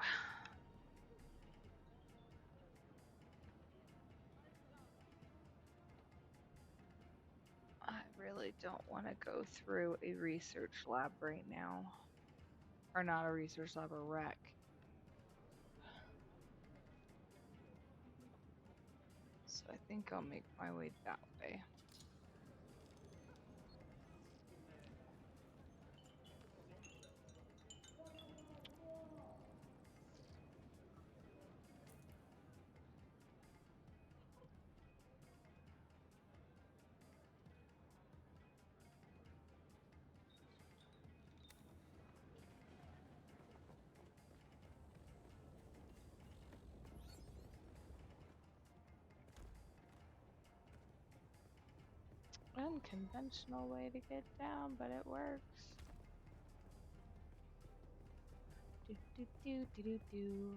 I really don't want to go through a research lab right now. Or not a research lab, a rec. So I think I'll make my way that way. Unconventional way to get down, but it works. Do do do do do do.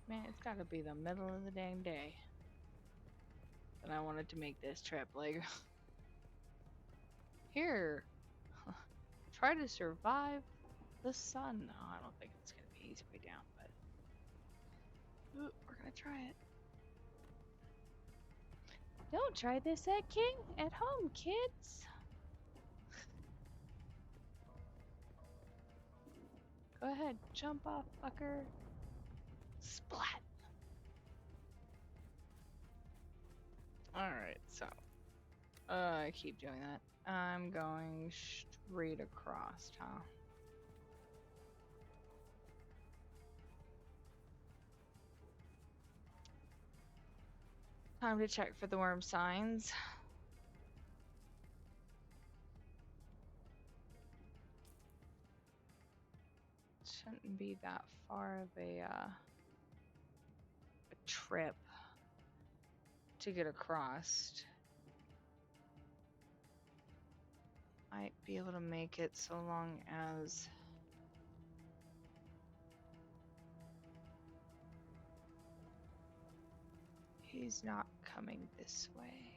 Man, it's gotta be the middle of the dang day. And I wanted to make this trip. Like, here, try to survive the sun. No, I don't think it's gonna be easy way down, but we're gonna try it. Don't try this at home, kids. Go ahead, jump off, fucker. Splat. Alright, so I keep doing that. I'm going straight across, huh? Time to check for the worm signs. Shouldn't be that far of a trip to get across. Might be able to make it so long as he's not coming this way.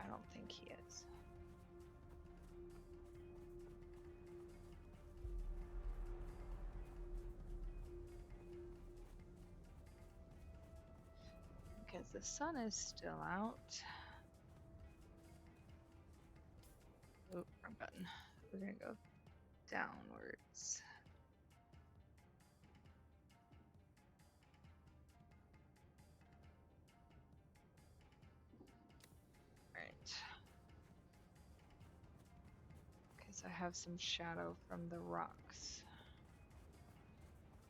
I don't think he is. Because the sun is still out. Oh, wrong button. We're gonna go downwards. Alright. Because I have some shadow from the rocks.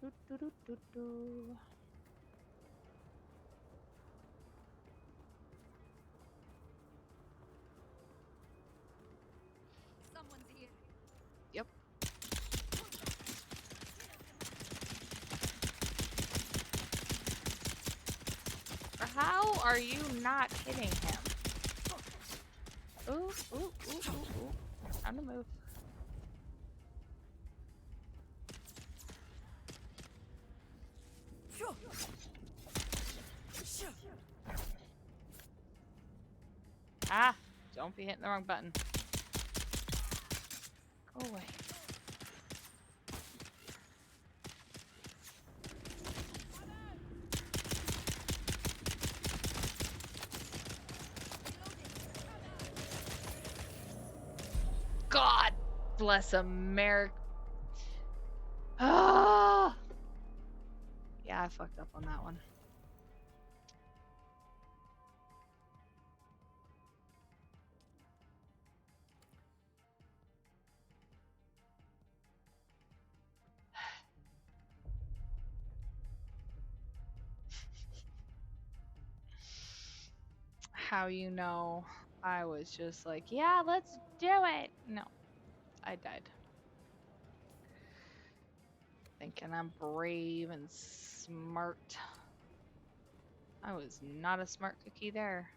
Doo -doo -doo -doo -doo. Someone's here. Yep. How are you not hitting him? Ooh, ooh, ooh, ooh, ooh. Time to move. Ah! Don't be hitting the wrong button. Go away. God bless America. Ah! Yeah, I fucked up on that one. how you know I was just like, yeah, let's do it. No, I died. Thinking I'm brave and smart. I was not a smart cookie there.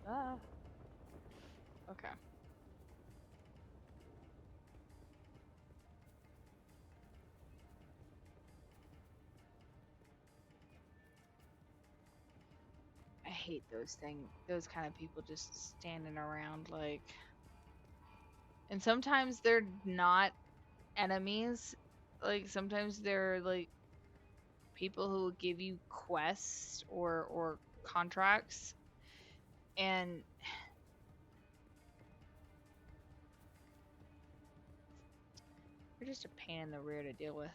Ah, okay. I hate those kind of people just standing around like, and sometimes they're not enemies. Like sometimes they're like people who will give you quests or contracts, and they're just a pain in the rear to deal with.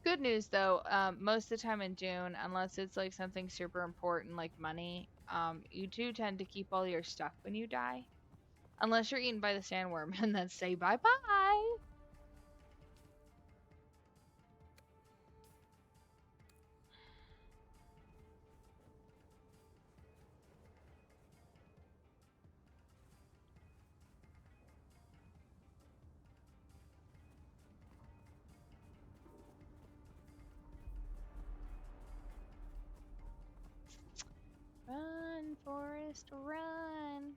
Good news though, most of the time in Dune, unless it's like something super important like money, you do tend to keep all your stuff when you die. Unless you're eaten by the sandworm and then say bye bye. Run, Forest, run.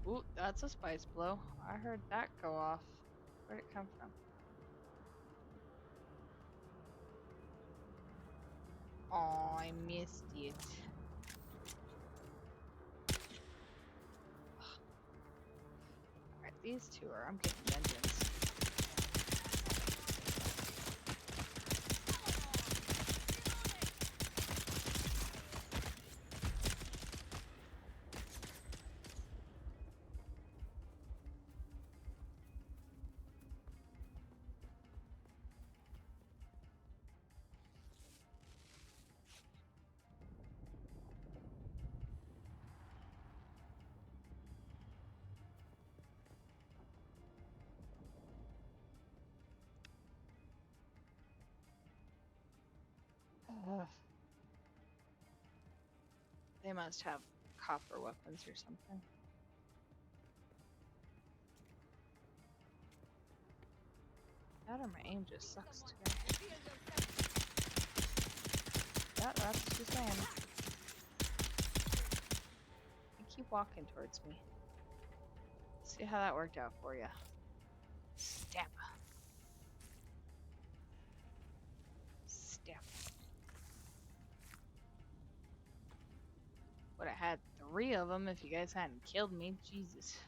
Ooh, that's a spice blow. I heard that go off. Where'd it come from? Oh, I missed it. Alright, these two are. I'm getting vengeance. Ugh. They must have copper weapons or something. That or my aim just sucks today. Yeah, that's just saying. You keep walking towards me. See how that worked out for you. Stab. Stab. Would have had 3 of them if you guys hadn't killed me. Jesus.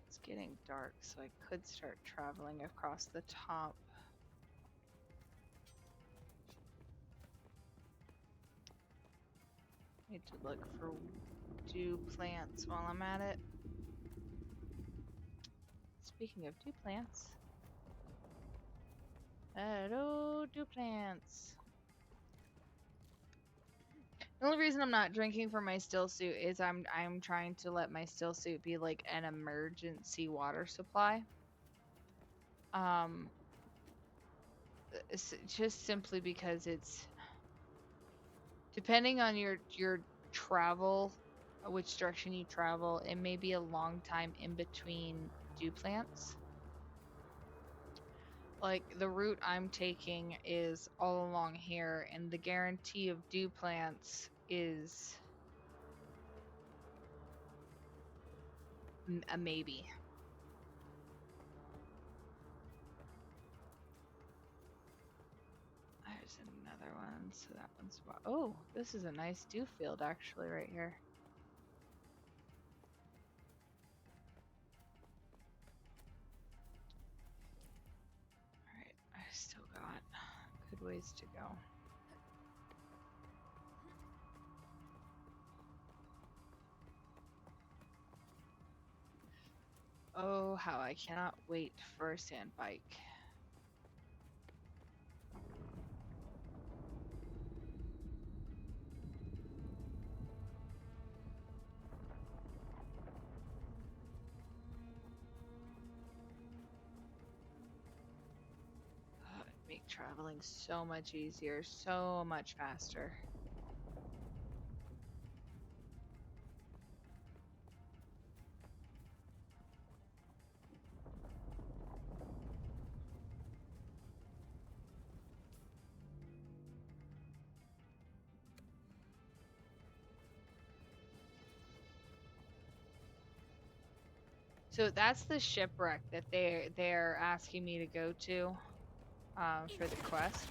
It's getting dark, so I could start traveling across the top. Need to look for dew plants while I'm at it. Speaking of dew plants. Hello, dew plants. The only reason I'm not drinking from my still suit is I'm trying to let my still suit be like an emergency water supply. It's just simply because it's depending on your travel, which direction you travel, it may be a long time in between dew plants. Like the route I'm taking is all along here, and the guarantee of dew plants is a maybe. There's another one, so that one's... Oh, this is a nice dew field actually right here. Alright, I still ways to go. Oh, how I cannot wait for a sand bike. It'd make traveling so much easier, so much faster. So that's the shipwreck that they're asking me to go to, for the quest.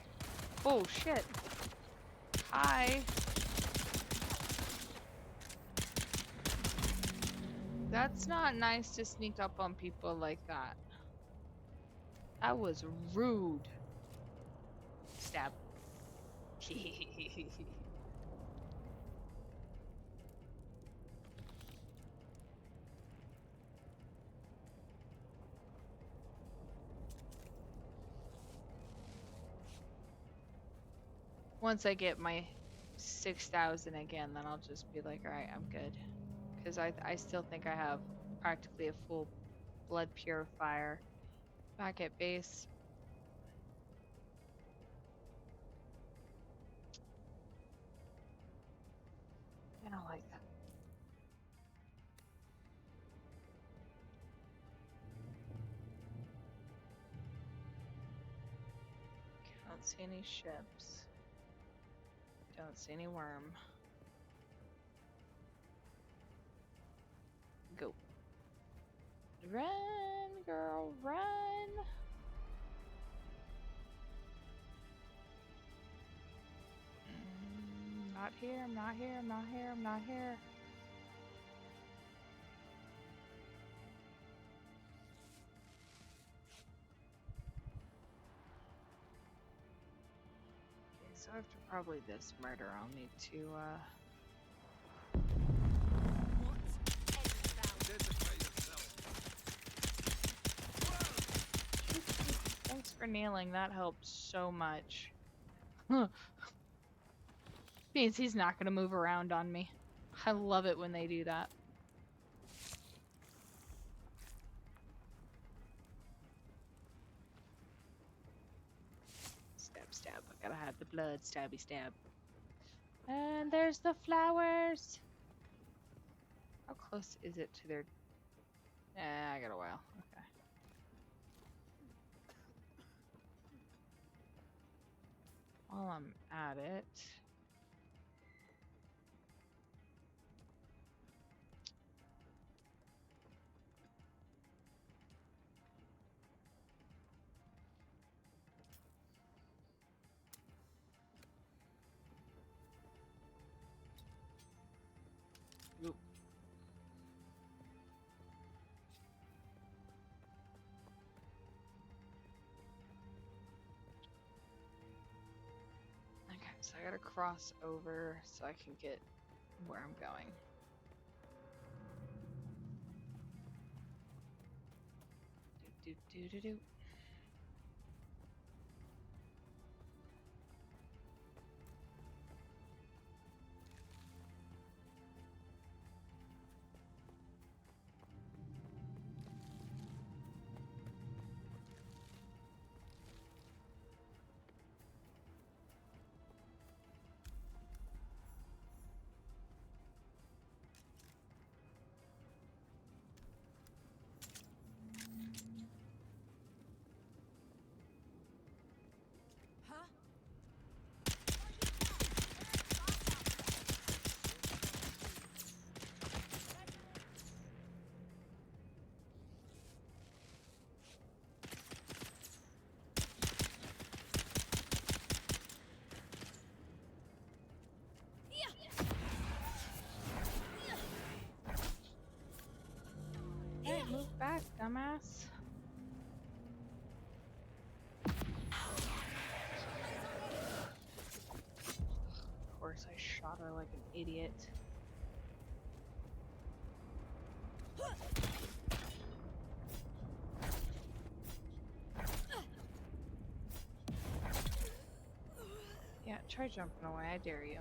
Oh shit! Hi. That's not nice to sneak up on people like that. That was rude. Stab. Once I get my 6,000 again, then I'll just be like, alright, I'm good. Because I still think I have practically a full blood purifier back at base. I don't like that. Don't see any ships. Don't see any worm. Go. Run, girl, run! Not here, I'm not here, I'm not here, I'm not here. Okay, so after probably this murder, I'll need to, Thanks for kneeling, that helped so much. Means he's not gonna move around on me. I love it when they do that. Stab, stab. I gotta have the blood. Stabby, stab. And there's the flowers. How close is it to their... I got a while. Okay. While I'm at it... Oop. Okay, so I gotta cross over so I can get where I'm going. Do do do do do. Hey, move back, dumbass. like an idiot. Yeah, try jumping away, I dare you.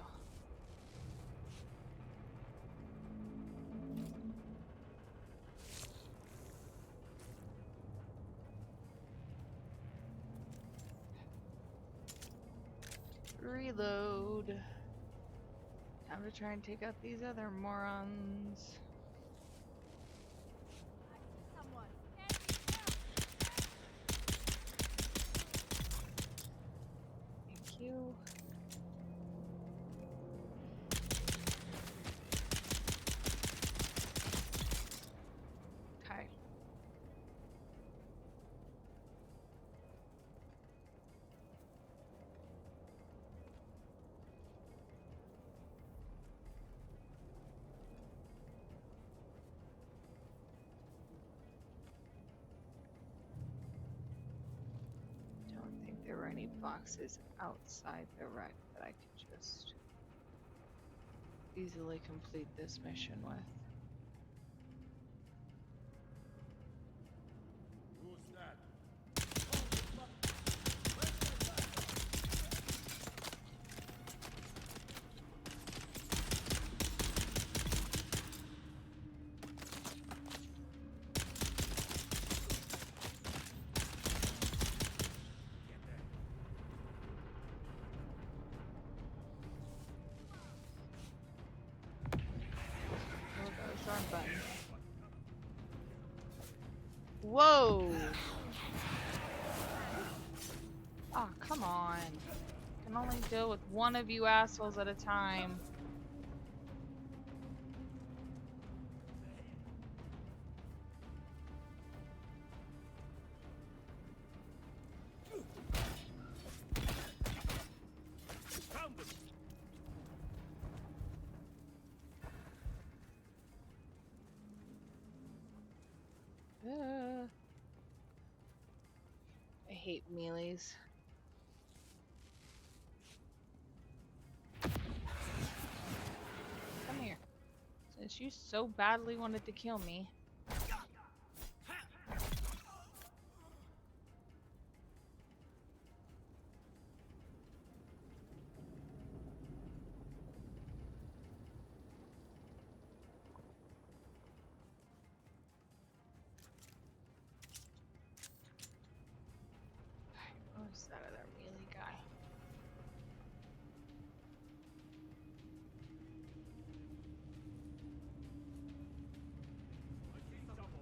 Reload. Time to try and take out these other morons. Someone. Thank you. Okay. Don't think there were any boxes outside the wreck that I could just easily complete this mission with. Who's that? Oh, that was the wrong button. Whoa! Oh, come on. I can only deal with one of you assholes at a time. Found them! I hate melees. Come here. Since you so badly wanted to kill me. What's that other melee guy? I see someone.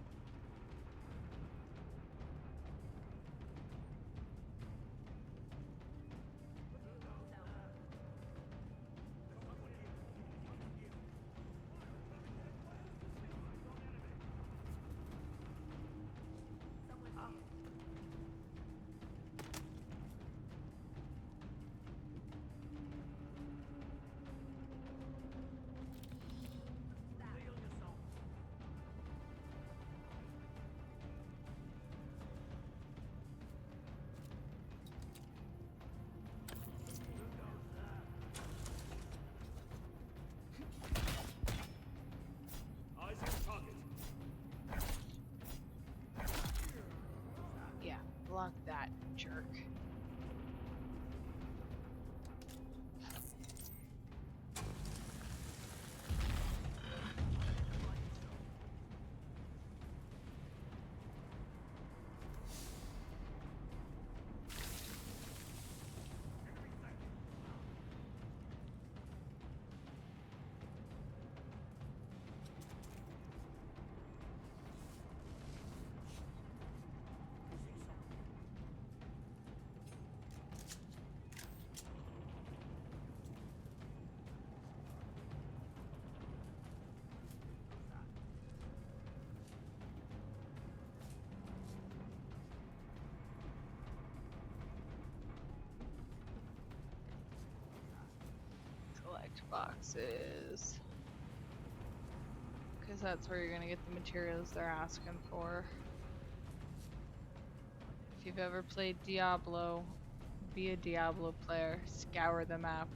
Eyes on target. Yeah, block that, jerk. Collect boxes. Because that's where you're gonna get the materials they're asking for. If you've ever played Diablo, be a Diablo player. Scour the map.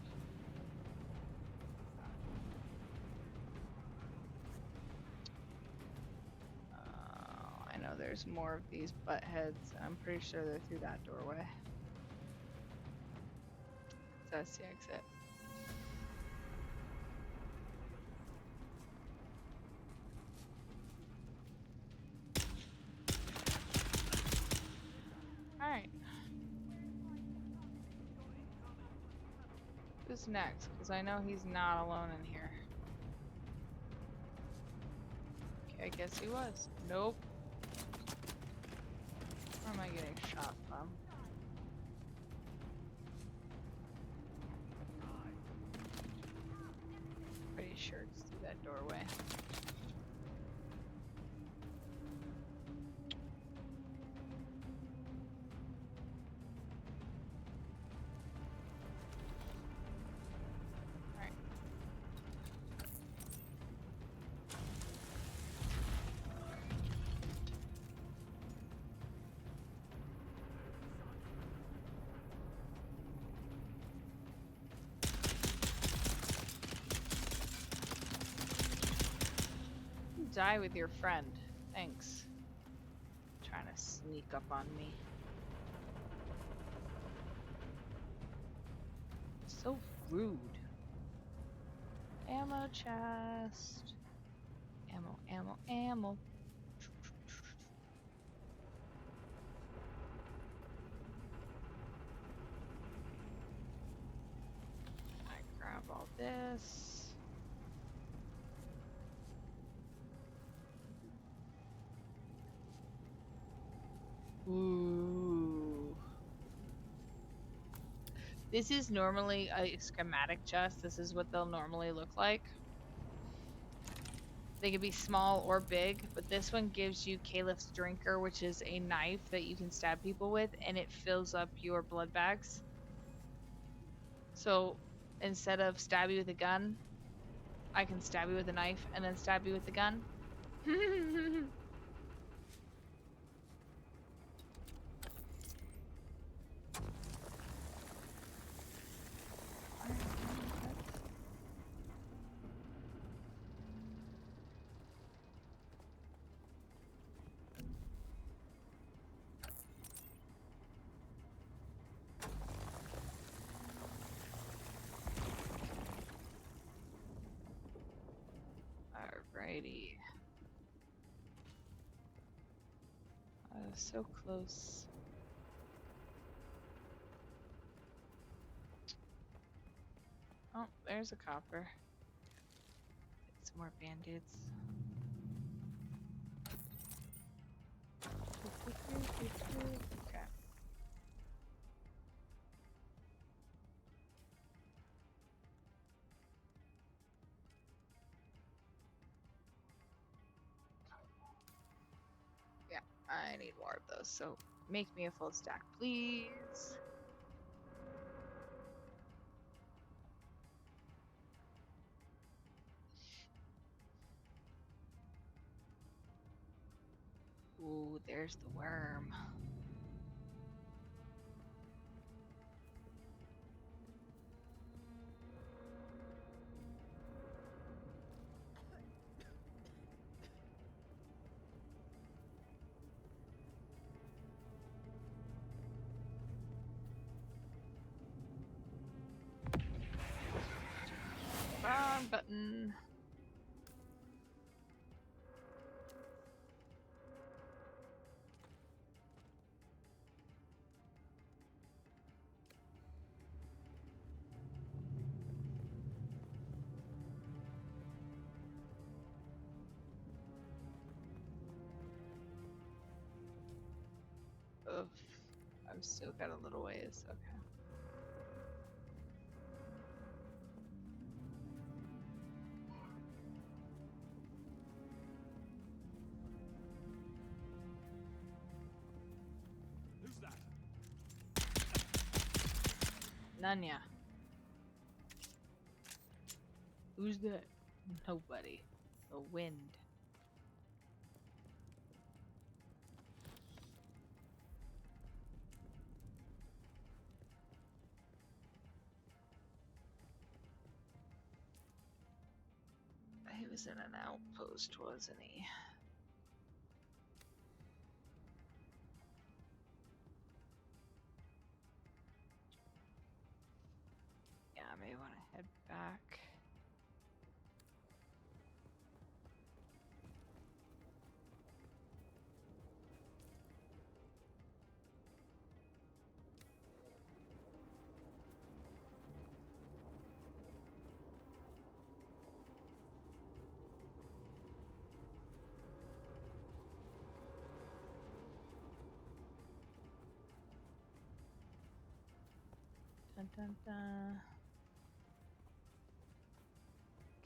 know there's more of these butt heads, and I'm pretty sure they're through that doorway. That's the exit. Alright. Who's next? Because I know he's not alone in here. Okay, I guess he was. Nope. Where am I getting shot from? Pretty sure it's through that doorway. Alright. Die with your friend. Thanks. Trying to sneak up on me. So rude. Ammo chest. Ammo, ammo, ammo. I grab all this. Ooh. This is normally a schematic chest. This is what they'll normally look like. They can be small or big, but this one gives you Caliph's Drinker, which is a knife that you can stab people with, and it fills up your blood bags. So instead of stab you with a gun, I can stab you with a knife and then stab you with the gun. Alrighty. So close. Oh, there's a copper. Get some more band-aids. Okay. Yeah, I need more of those, so make me a full stack, please. Ooh, there's the worm. Wrong button. Oof. I've still got a little ways. Okay. Who's that? Nanya. Who's that? Nobody. The wind. He was in an outpost, wasn't he?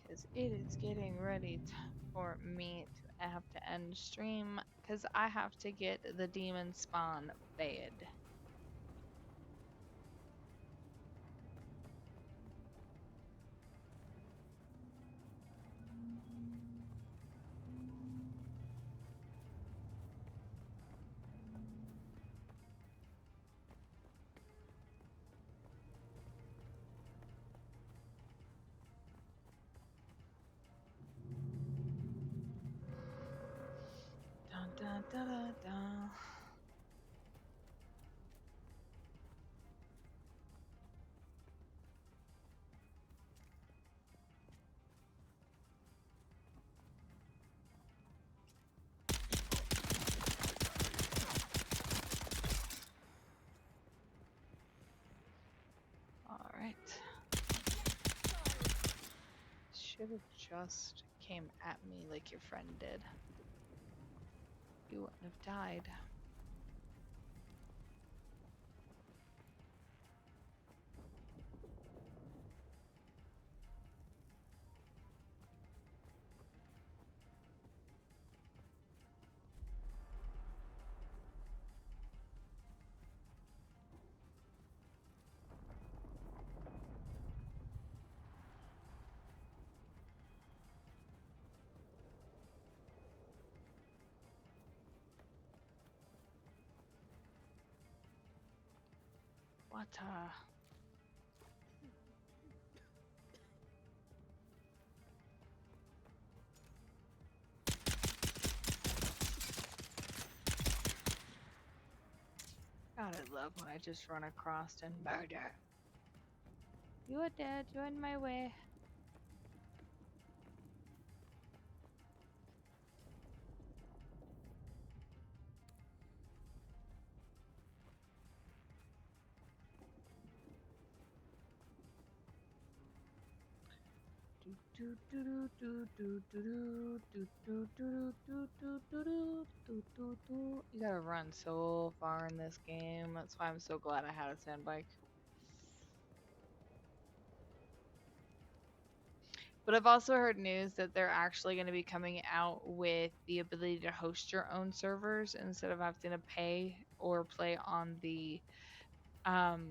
Because it is getting ready for me to have to end stream because I have to get the demon spawn fed. Dun, dun, dun, dun, dun. Alright. Should have just came at me like your friend did. You wouldn't have died. What God, I love when I just run across and murder. You are dead. You're in my way. You gotta run so far in this game. That's why I'm so glad I had a sand bike. But I've also heard news that they're actually going to be coming out with the ability to host your own servers instead of having to pay or play on the um,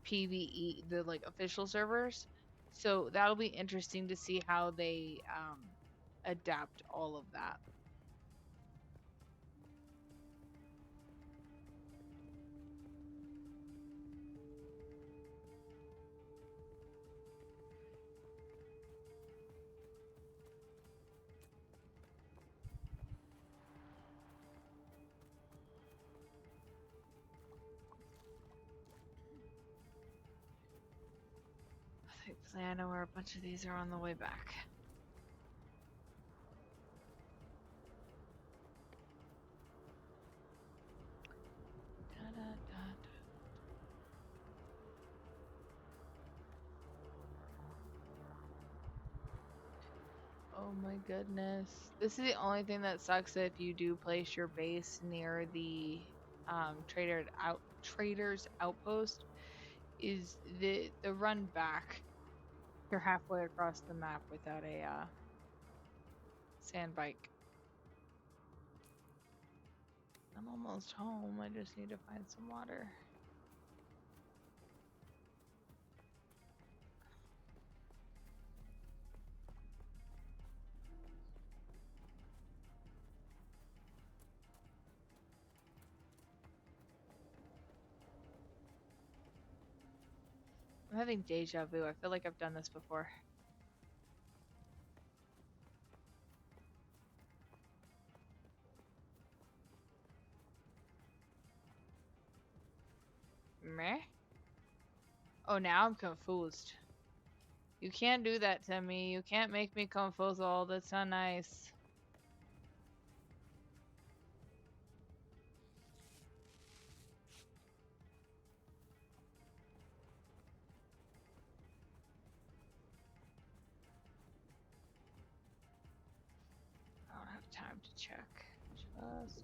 PvE, the like official servers. So that'll be interesting to see how they adapt all of that. Thankfully, I know where a bunch of these are on the way back. Da-da-da-da. Oh my goodness. This is the only thing that sucks if you do place your base near the trader's outpost is the run back. You're halfway across the map without a sand bike. I'm almost home. I just need to find some water. I'm having deja vu. I feel like I've done this before. Meh? Oh, now I'm confused. You can't do that to me. You can't make me confused. That's not nice. I don't have time to check. Just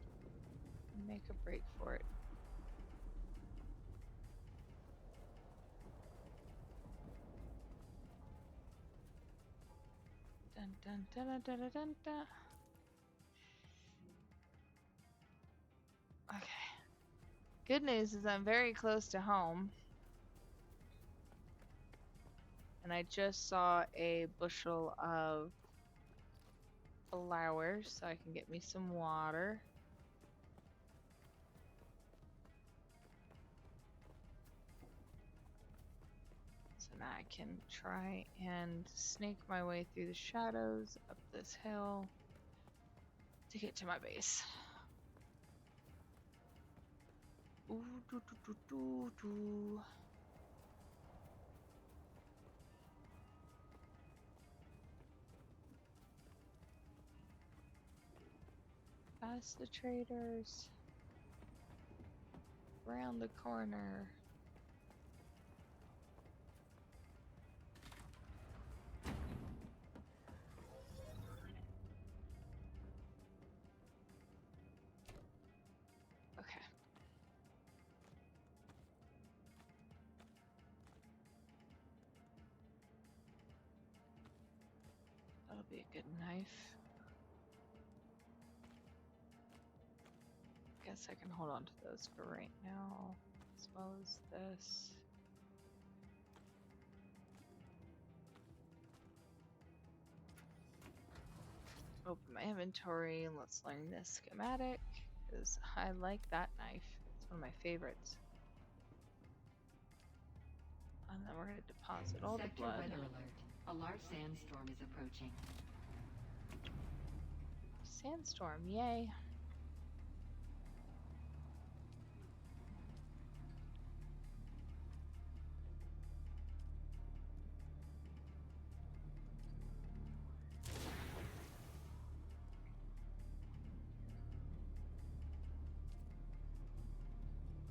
make a break for it. Dun, dun, dun, dun, dun, dun, dun. Okay. Good news is I'm very close to home. And I just saw a bushel of flowers, so I can get me some water. So now I can try and snake my way through the shadows up this hill to get to my base. Ooh, doo, doo, doo, doo, doo. Past the traders. Around the corner. Okay. That'll be a good knife. Guess I can hold on to those for right now, as well as this. Open my inventory and let's learn this schematic, because I like that knife. It's one of my favorites. And then we're going to deposit all the Sector blood. weather alert. A large sandstorm is approaching. Sandstorm, yay.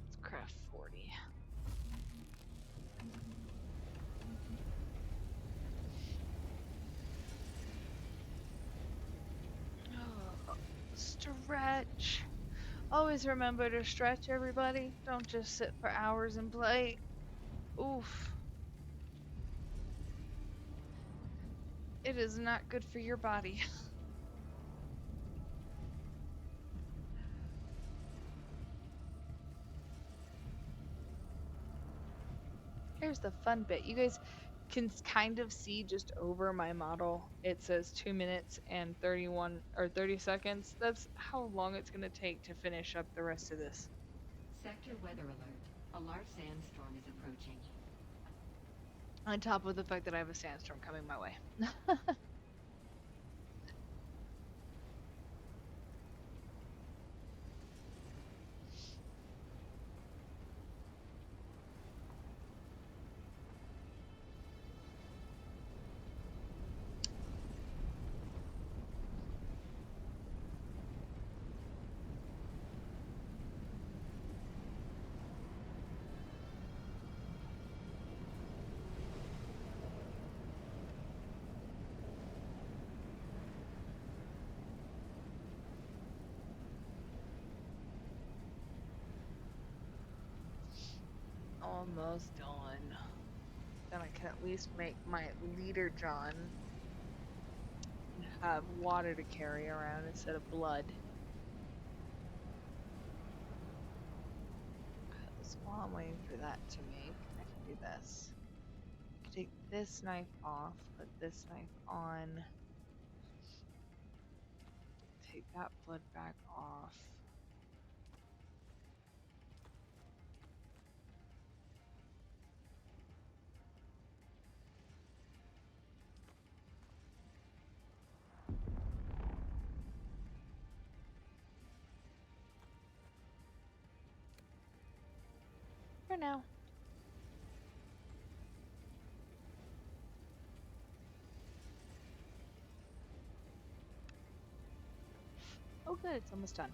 Let's craft 40. Oh, stretch. Always remember to stretch, everybody. Don't just sit for hours and play. Oof. It is not good for your body. Here's the fun bit. You guys can kind of see just over my model. It says 2 minutes and 31 or 30 seconds. That's how long it's going to take to finish up the rest of this. Sector weather alert. A large sandstorm is approaching. On top of the fact that I have a sandstorm coming my way. Almost done. Then I can at least make my leader John have water to carry around instead of blood. So while I'm waiting for that to make, I can do this. I can take this knife off, put this knife on, take that blood bag off. For now. Oh good, it's almost done.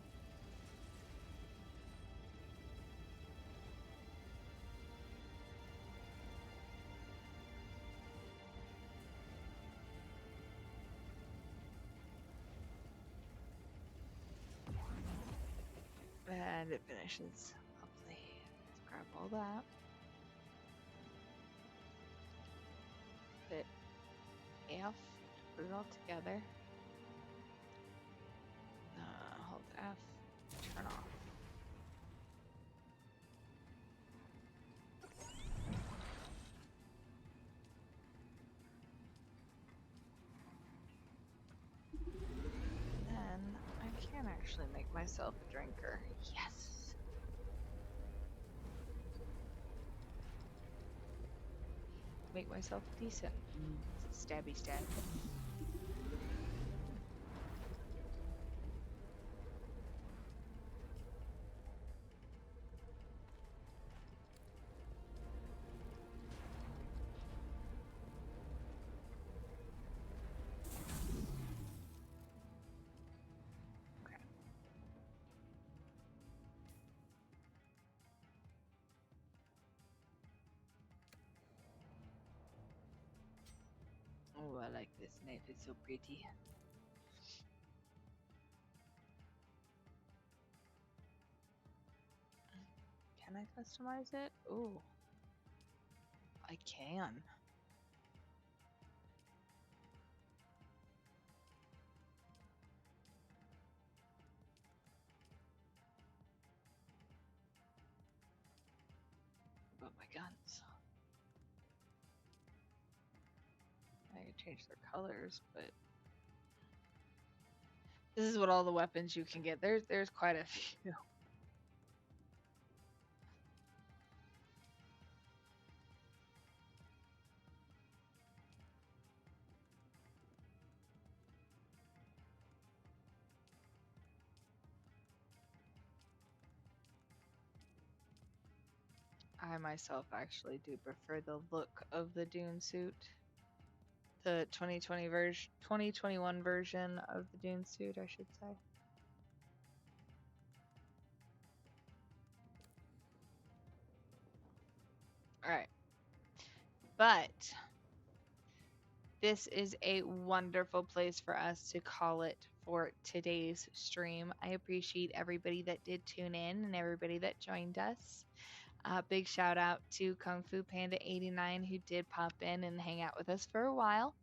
And it finishes. Lovely. Let's grab all that. Hit F put it all together. Hold F, turn off. Then I can actually make myself a drinker. Yes! Make myself decent. Stabby stab. Okay. Oh, I like this knife. It's so pretty. Can I customize it? Oh, I can. What about my guns? I can change their colors, but this is what all the weapons you can get. There's quite a few. I myself actually do prefer the look of the Dune suit. The 2021 version of the Dune suit, I should say. Alright. But this is a wonderful place for us to call it for today's stream. I appreciate everybody that did tune in and everybody that joined us. Big shout out to Kung Fu Panda 89 who did pop in and hang out with us for a while.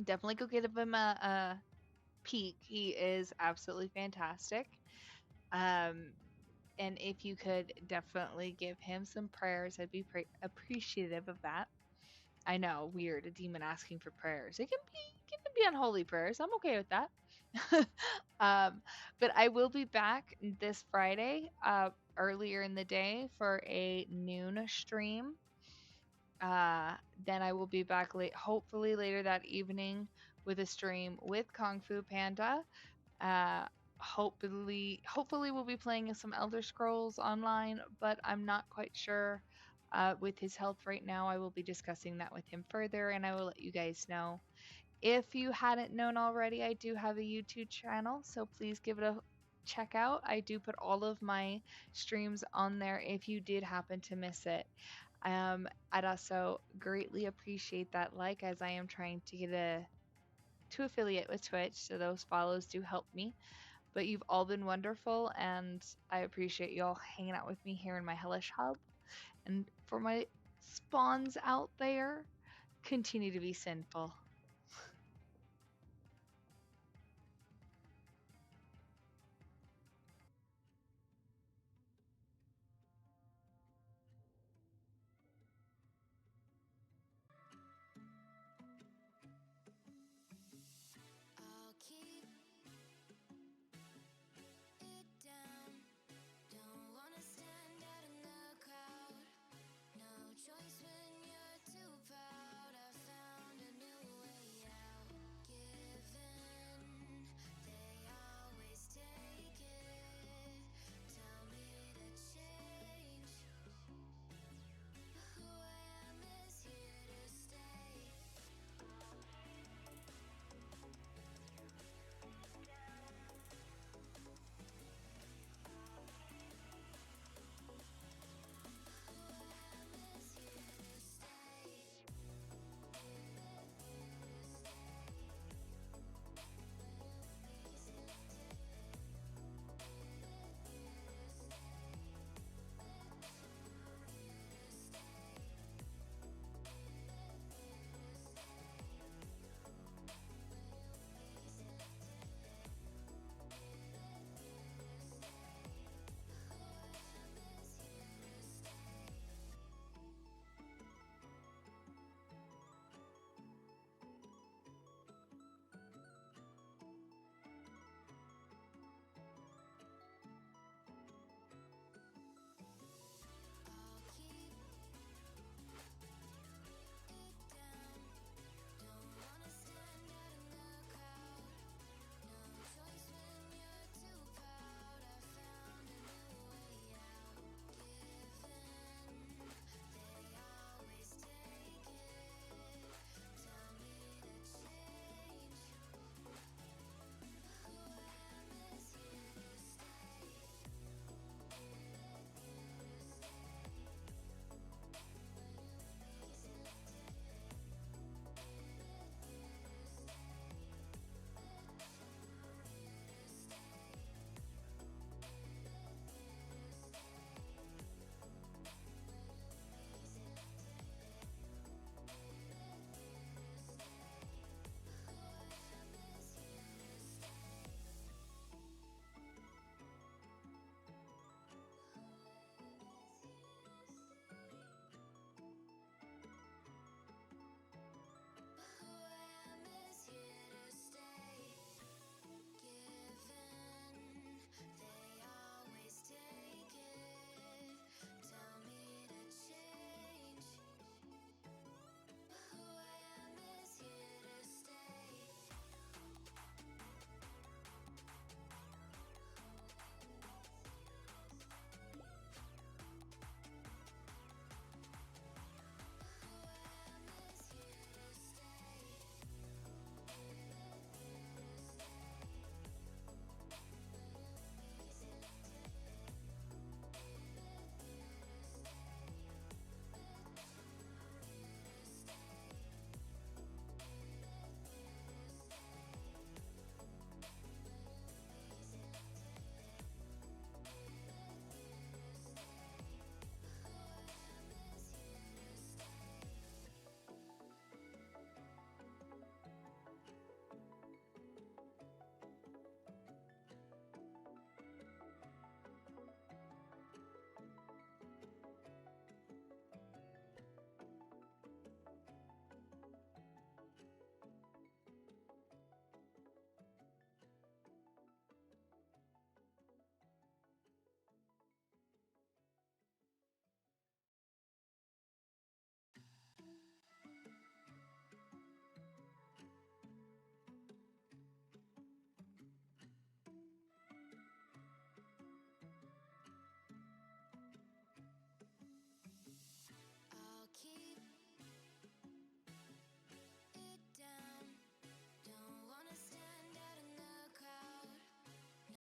Definitely go give him a peek. He is absolutely fantastic. And if you could definitely give him some prayers, I'd be appreciative of that. I know, weird, a demon asking for prayers. It can be unholy prayers. I'm okay with that. But I will be back this Friday, earlier in the day for a noon stream. Then I will be back hopefully later that evening with a stream with Kung Fu Panda. Hopefully we'll be playing some Elder Scrolls online, but I'm not quite sure. With his health right now, I will be discussing that with him further, and I will let you guys know. If you hadn't known already, I do have a YouTube channel, so please give it a check out. I do put all of my streams on there if you did happen to miss it. I'd also greatly appreciate that like, as I am trying to get to affiliate with Twitch, so those follows do help me. But you've all been wonderful, and I appreciate you all hanging out with me here in my hellish hub. And for my spawns out there, continue to be sinful.